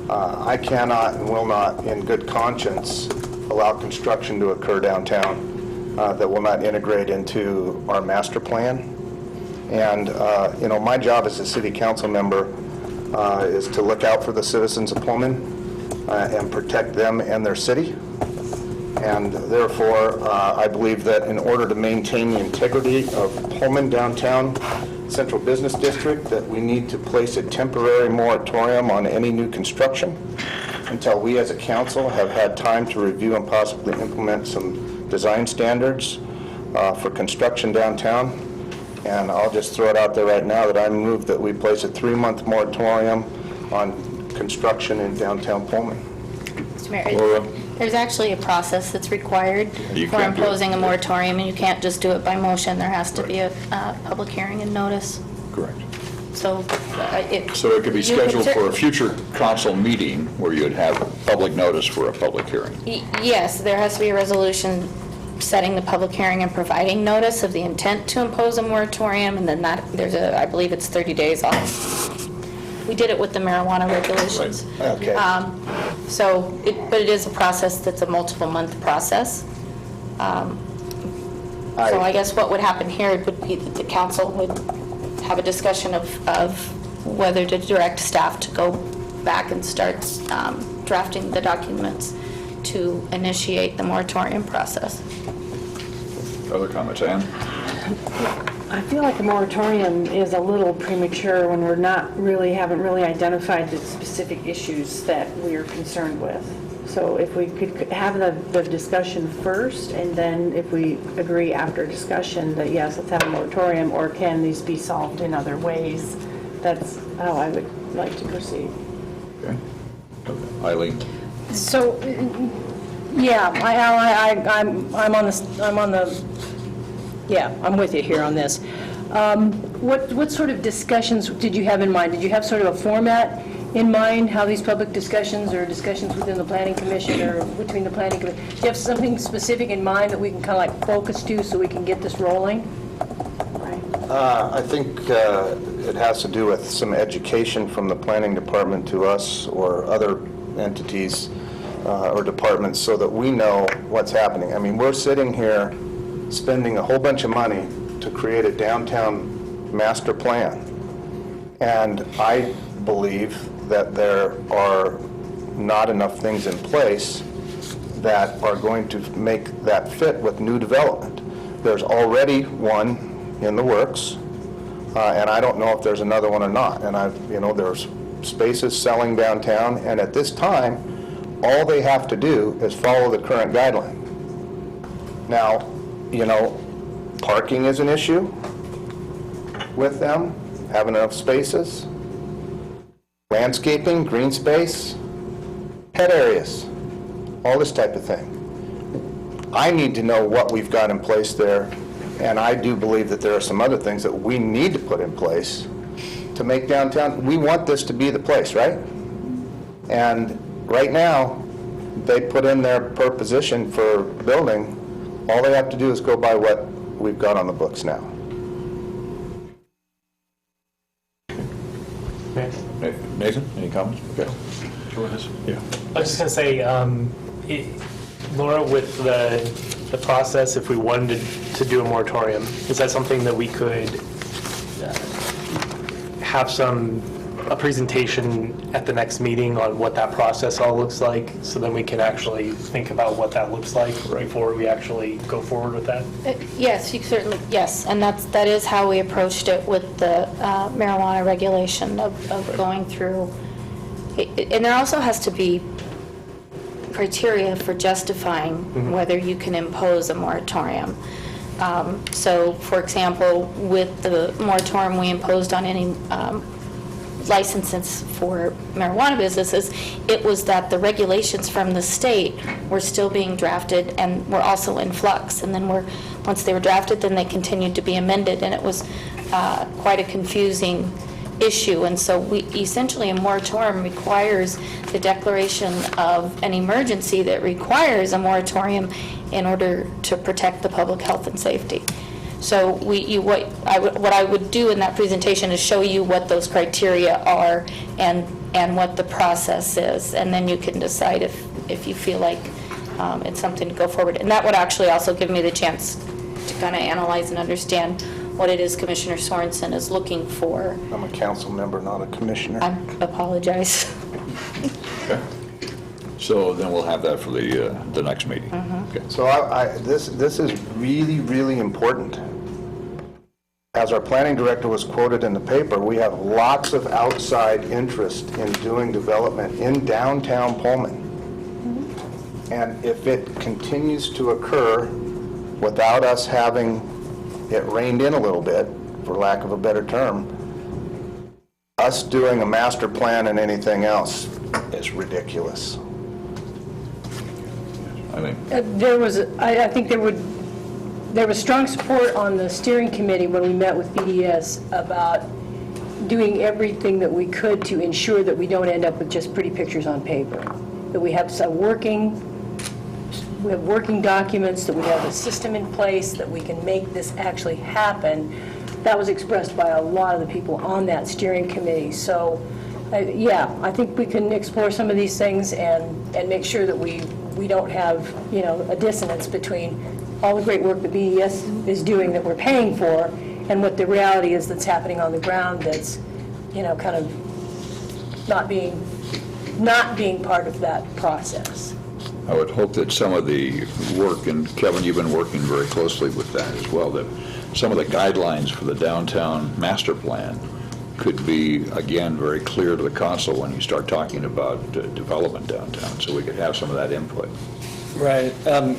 L: I cannot and will not, in good conscience, allow construction to occur downtown that will not integrate into our master plan. And, my job as a city council member is to look out for the citizens of Pullman and protect them and their city. And therefore, I believe that in order to maintain the integrity of Pullman downtown Central Business District, that we need to place a temporary moratorium on any new construction until we as a council have had time to review and possibly implement some design standards for construction downtown. And I'll just throw it out there right now that I move that we place a 3-month moratorium on construction in downtown Pullman.
C: Mr. Mayor, there's actually a process that's required
A: You
C: for
A: can't do it.
C: imposing a moratorium, and you can't just do it by motion. There has to be a public hearing and notice.
A: correct.
C: So
A: So it could be
C: you could
A: scheduled for a future council meeting where you'd have public notice for a public hearing.
C: Yes, there has to be a resolution setting the public hearing and providing notice of the intent to impose a moratorium, and then I believe it's 30 days off. We did it with the marijuana regulations.
L: Okay.
C: But it is a process that's a multiple-month process. So I guess what would happen here would be that the council would have a discussion of whether to direct staff to go back and start drafting the documents to initiate the moratorium process.
A: Other comments, Ann?
B: I feel like a moratorium is a little premature when haven't really identified the specific issues that we are concerned with. So if we could have the discussion first, and then if we agree after discussion that yes, let's have a moratorium, or can these be solved in other ways, that's how I would like to proceed.
A: Okay. Eileen?
M: So, yeah, I'm with you here on this. What sort of discussions did you have in mind? Did you have sort of a format in mind, how these public discussions or discussions within the planning commission or between the planning commission? Do you have something specific in mind that we can kind of like focus to so we can get this rolling?
L: I think it has to do with some education from the planning department to us or other entities or departments so that we know what's happening. I mean, we're sitting here spending a whole bunch of money to create a downtown master plan. And I believe that there are not enough things in place that are going to make that fit with new development. There's already one in the works, and I don't know if there's another one or not. And there's spaces selling downtown, and at this time, all they have to do is follow the current guideline. Now, parking is an issue with them, having enough spaces, landscaping, green space, pet areas, all this type of thing. I need to know what we've got in place there, and I do believe that there are some other things that we need to put in place to make downtown, we want this to be the place, right? And right now, they put in their per position for building, all they have to do is go by what we've got on the books now.
A: Nathan, any comments? Okay. Yeah.
H: I was just going to say, Laura, with the process, if we wanted to do a moratorium, is that something that we could have some a presentation at the next meeting on what that process all looks like, so then we can actually think about what that looks like before we actually go forward with that?
C: Yes, you certainly, yes, and that is how we approached it with the marijuana regulation of going through. And there also has to be criteria for justifying whether you can impose a moratorium. So, for example, with the moratorium we imposed on any licenses for marijuana businesses, it was that the regulations from the state were still being drafted and were also in flux. And then once they were drafted, then they continued to be amended, and it was quite a confusing issue. And so essentially a moratorium requires the declaration of an emergency that requires a moratorium in order to protect the public health and safety. So what I would do in that presentation is show you what those criteria are and what the process is, and then you can decide if you feel like it's something to go forward. And that would actually also give me the chance to kind of analyze and understand what it is Commissioner Sorensen is looking for.
L: I'm a council member, not a commissioner.
C: I apologize.
A: Okay. So then we'll have that for the next meeting. Okay.
L: So this is really, really important. As our planning director was quoted in the paper, we have lots of outside interest in doing development in downtown Pullman. And if it continues to occur without us having it reined in a little bit, for lack of a better term, us doing a master plan and anything else is ridiculous.
A: I think.
M: I think there was strong support on the steering committee when we met with BDS about doing everything that we could to ensure that we don't end up with just pretty pictures on paper, that we have working documents, that we have a system in place, that we can make this actually happen. That was expressed by a lot of the people on that steering committee. So, yeah, I think we can explore some of these things and make sure that we don't have, a dissonance between all the great work that BDS is doing that we're paying for and what the reality is that's happening on the ground that's, kind of not being part of that process.
A: I would hope that some of the work, and Kevin, you've been working very closely with that as well, that some of the guidelines for the downtown master plan could be, again, very clear to the council when you start talking about development downtown, so we could have some of that input.
F: Right,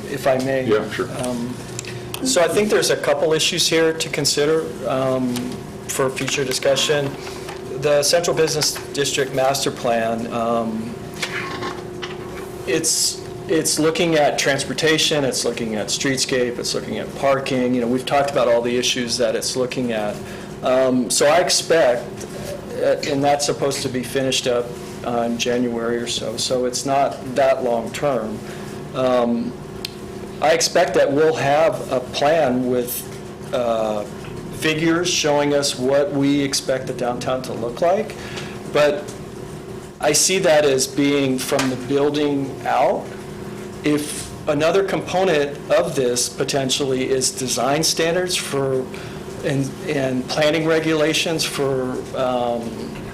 F: if I may.
A: Yeah, sure.
F: So I think there's a couple issues here to consider for future discussion. The Central Business District Master Plan, it's looking at transportation, it's looking at streetscape, it's looking at parking. We've talked about all the issues that it's looking at. So I expect, and that's supposed to be finished up in January or so it's not that long term. I expect that we'll have a plan with figures showing us what we expect the downtown to look like, but I see that as being from the building out. If another component of this potentially is design standards and planning regulations for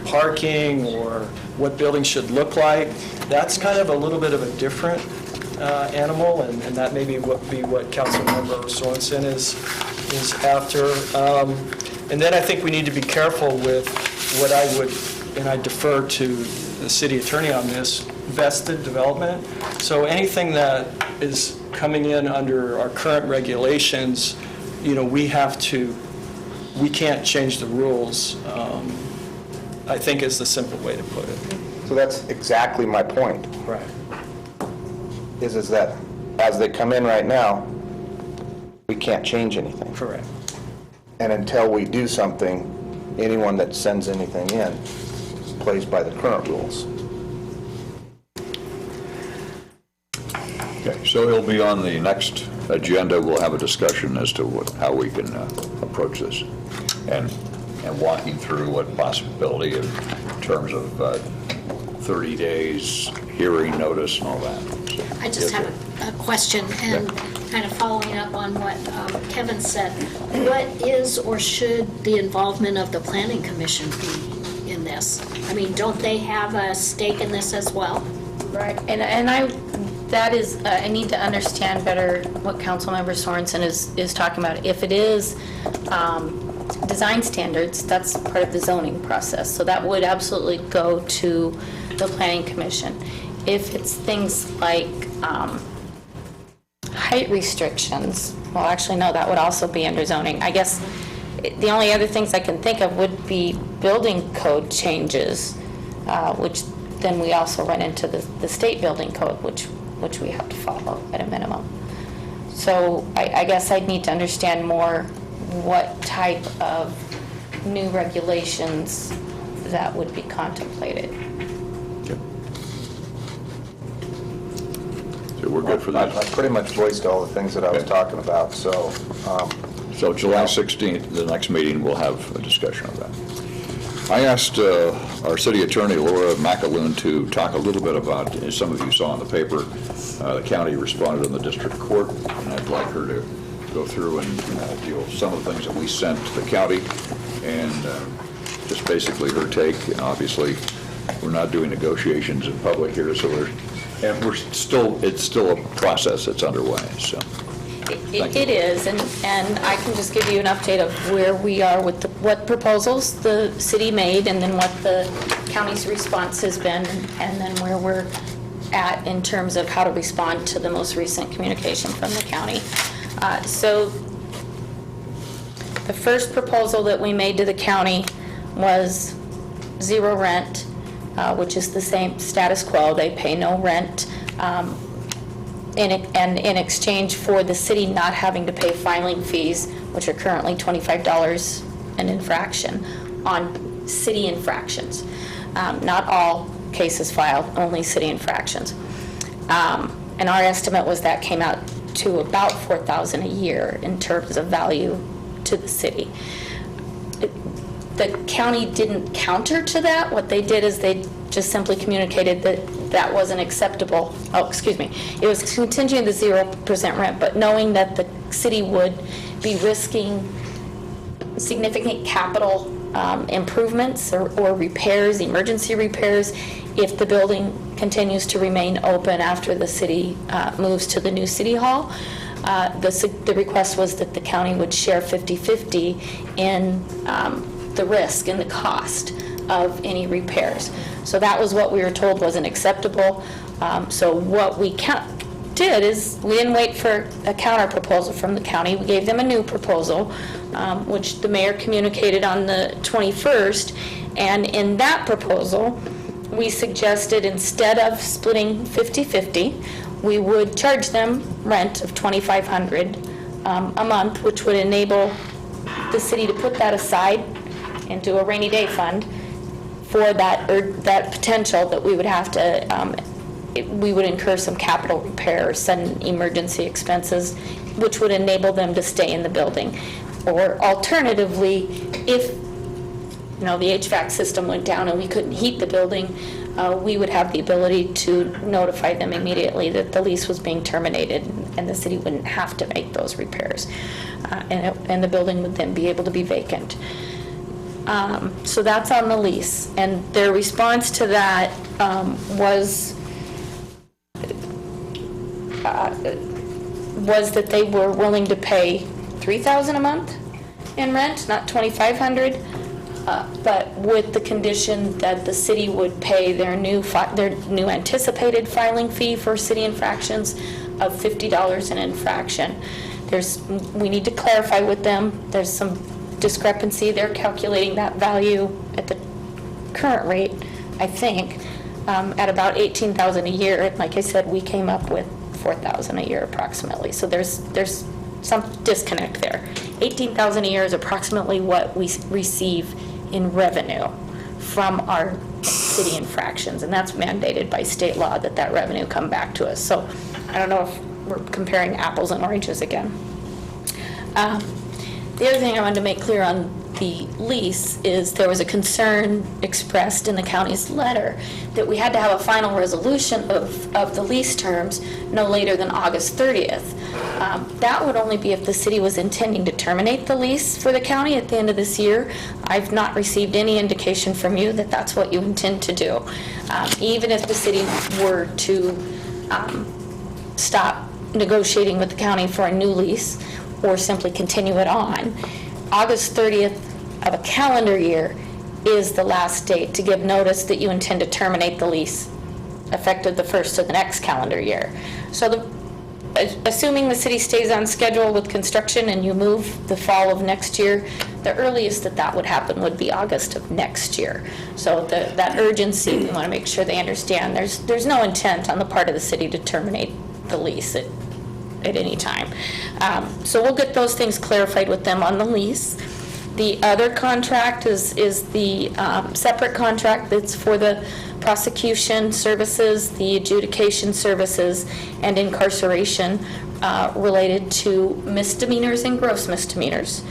F: parking or what buildings should look like, that's kind of a little bit of a different animal, and that may be what Councilmember Sorensen is after. And then I think we need to be careful with what I would, and I defer to the city attorney on this, vested development. So anything that is coming in under our current regulations, we can't change the rules, I think is the simple way to put it.
L: So that's exactly my point.
F: Right.
L: Is that as they come in right now, we can't change anything.
F: Correct.
L: And until we do something, anyone that sends anything in plays by the current rules.
A: Okay, so he'll be on the next agenda. We'll have a discussion as to how we can approach this, and walking through what possibility in terms of 30 days, hearing notice, and all that. So,
J: I just have a question, and kind of following up on what Kevin said. What is or should the involvement of the Planning Commission be in this? I mean, don't they have a stake in this as well?
C: Right, and I need to understand better what Councilmember Sorensen is talking about. If it is design standards, that's part of the zoning process, so that would absolutely go to the Planning Commission. If it's things like height restrictions, well, actually, no, that would also be under zoning. I guess the only other things I can think of would be building code changes, which then we also run into the state building code, which we have to follow at a minimum. So I guess I'd need to understand more what type of new regulations that would be contemplated.
A: So we're good for that.
L: I pretty much voiced all the things that I was talking about, so,
A: So July 16th, the next meeting, we'll have a discussion of that. I asked our city attorney, Laura McAloon, to talk a little bit about, as some of you saw in the paper, the county responded in the district court, and I'd like her to go through and deal with some of the things that we sent to the county, and just basically her take. And obviously, we're not doing negotiations in public here, so it's still a process that's underway, so.
C: It is, and I can just give you an update of where we are with what proposals the city made, and then what the county's response has been, and then where we're at in terms of how to respond to the most recent communication from the county. So the first proposal that we made to the county was zero rent, which is the same status quo. They pay no rent. In exchange for the city not having to pay filing fees, which are currently $25 an infraction on city infractions. Not all cases filed, only city infractions. And our estimate was that came out to about $4,000 a year in terms of value to the city. The county didn't counter to that. What they did is they just simply communicated that that wasn't acceptable. Oh, excuse me. It was contingent on the 0% rent, but knowing that the city would be risking significant capital improvements or repairs, emergency repairs, if the building continues to remain open after the city moves to the new city hall. The request was that the county would share 50-50 in the risk and the cost of any repairs. So that was what we were told wasn't acceptable. So what we did is we didn't wait for a counter proposal from the county. We gave them a new proposal, which the mayor communicated on the 21st. And in that proposal, we suggested instead of splitting 50-50, we would charge them rent of $2,500 a month, which would enable the city to put that aside into a rainy day fund for that potential that we would have to, we would incur some capital repairs, sudden emergency expenses, which would enable them to stay in the building. Or alternatively, if the HVAC system went down and we couldn't heat the building, we would have the ability to notify them immediately that the lease was being terminated, and the city wouldn't have to make those repairs. And the building would then be able to be vacant. So that's on the lease. And their response to that was that they were willing to pay $3,000 a month in rent, not $2,500, but with the condition that the city would pay their new anticipated filing fee for city infractions of $50 an infraction. We need to clarify with them. There's some discrepancy. They're calculating that value at the current rate, I think, at about $18,000 a year. And like I said, we came up with $4,000 a year approximately. So there's some disconnect there. $18,000 a year is approximately what we receive in revenue from our city infractions, and that's mandated by state law that revenue come back to us. So I don't know if we're comparing apples and oranges again. The other thing I wanted to make clear on the lease is there was a concern expressed in the county's letter that we had to have a final resolution of the lease terms no later than August 30th. That would only be if the city was intending to terminate the lease for the county at the end of this year. I've not received any indication from you that that's what you intend to do. Even if the city were to stop negotiating with the county for a new lease or simply continue it on, August 30th of a calendar year is the last date to give notice that you intend to terminate the lease, effective the first of the next calendar year. So assuming the city stays on schedule with construction and you move the fall of next year, the earliest that would happen would be August of next year. So that urgency, we want to make sure they understand. There's no intent on the part of the city to terminate the lease at any time. So we'll get those things clarified with them on the lease. The other contract is the separate contract that's for the prosecution services, the adjudication services, and incarceration related to misdemeanors and gross misdemeanors.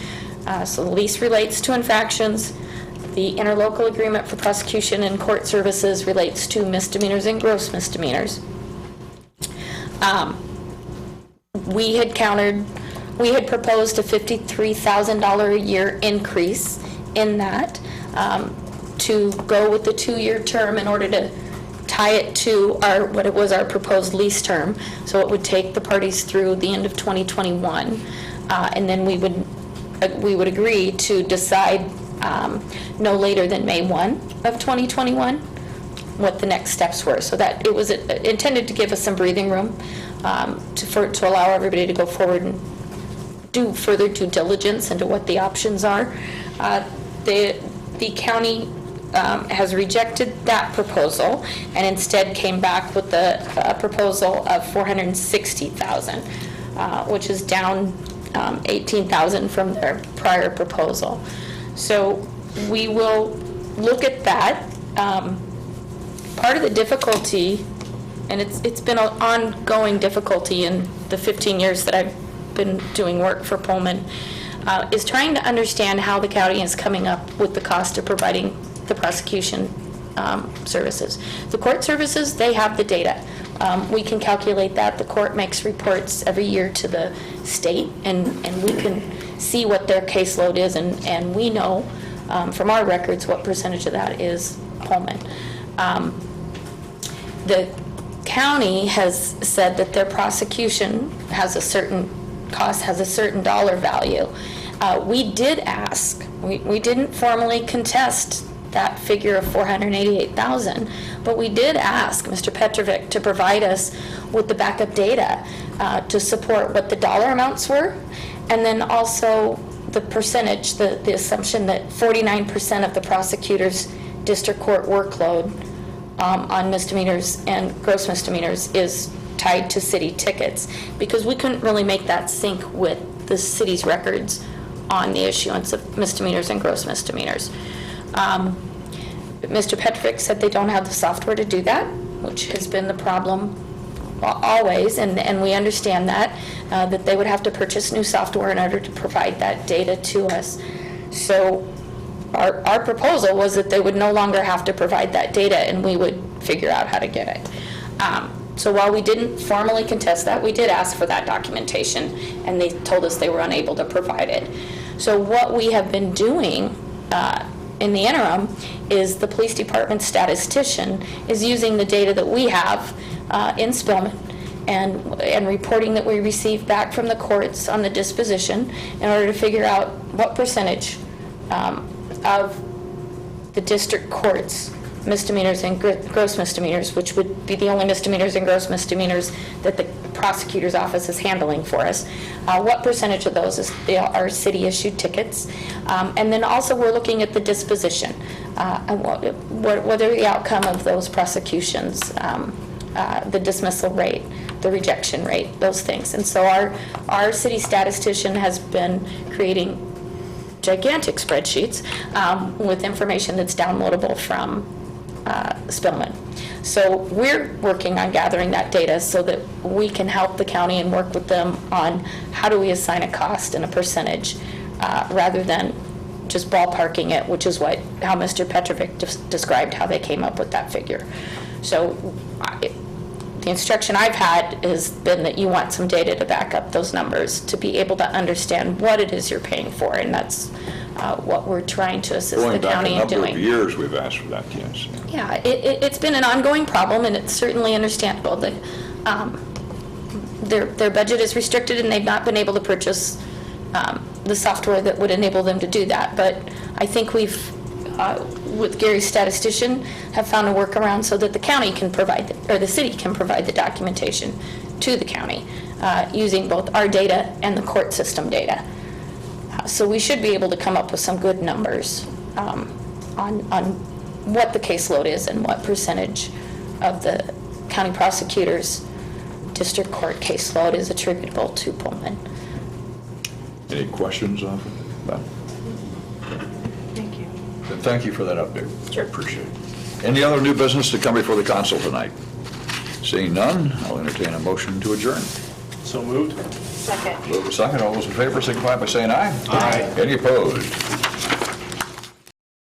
C: So the lease relates to infractions. The interlocal agreement for prosecution and court services relates to misdemeanors and gross misdemeanors. We had proposed a $53,000 a year increase in that to go with the 2-year term in order to tie it to what it was our proposed lease term. So it would take the parties through the end of 2021, and then we would agree to decide no later than May 1 of 2021 what the next steps were. So that it was intended to give us some breathing room to allow everybody to go forward and do further due diligence into what the options are. The county has rejected that proposal and instead came back with a proposal of $460,000, which is down $18,000 from their prior proposal. So we will look at that. Part of the difficulty, and it's been an ongoing difficulty in the 15 years that I've been doing work for Pullman, is trying to understand how the county is coming up with the cost of providing the prosecution services. The court services, they have the data. We can calculate that. The court makes reports every year to the state, and we can see what their caseload is, and we know from our records what percentage of that is Pullman. The county has said that their prosecution has a certain cost, has a certain dollar value. We did ask, we didn't formally contest that figure of $488,000, but we did ask Mr. Petrovic to provide us with the backup data to support what the dollar amounts were, and then also the percentage, the assumption that 49% of the prosecutor's district court workload on misdemeanors and gross misdemeanors is tied to city tickets, because we couldn't really make that sync with the city's records on the issuance of misdemeanors and gross misdemeanors. Mr. Petrovic said they don't have the software to do that, which has been the problem always, and we understand that they would have to purchase new software in order to provide that data to us. So our proposal was that they would no longer have to provide that data, and we would figure out how to get it. So while we didn't formally contest that, we did ask for that documentation, and they told us they were unable to provide it. So what we have been doing in the interim is the police department statistician is using the data that we have in Spillman and reporting that we received back from the courts on the disposition in order to figure out what percentage of the district courts misdemeanors and gross misdemeanors, which would be the only misdemeanors and gross misdemeanors that the prosecutor's office is handling for us. What percentage of those are city-issued tickets? And then also we're looking at the disposition. What are the outcome of those prosecutions, the dismissal rate, the rejection rate, those things. And so our city statistician has been creating gigantic spreadsheets with information that's downloadable from Spillman. So we're working on gathering that data so that we can help the county and work with them on how do we assign a cost and a percentage rather than just ballparking it, which is how Mr. Petrovic described how they came up with that figure. So the instruction I've had has been that you want some data to back up those numbers, to be able to understand what it is you're paying for, and that's what we're trying to assist the
A: Going back
C: county
A: a
C: in
A: number of
C: doing.
A: years, we've asked for that, yes.
C: Yeah, it's been an ongoing problem, and it's certainly understandable. Their budget is restricted, and they've not been able to purchase the software that would enable them to do that. But I think we've, with Gary's statistician, have found a workaround so that the county can provide, or the city can provide the documentation to the county, using both our data and the court system data. So we should be able to come up with some good numbers on what the caseload is and what percentage of the county prosecutor's district court caseload is attributable to Pullman.
A: Any questions of that?
B: Thank you.
A: Then thank you for that update.
C: Sure.
A: Appreciate it. Any other new business to come before the council tonight? Seeing none, I'll entertain a motion to adjourn.
H: So moved.
B: Second.
A: Move a second. All those in favor signify by saying aye. Aye. Any opposed?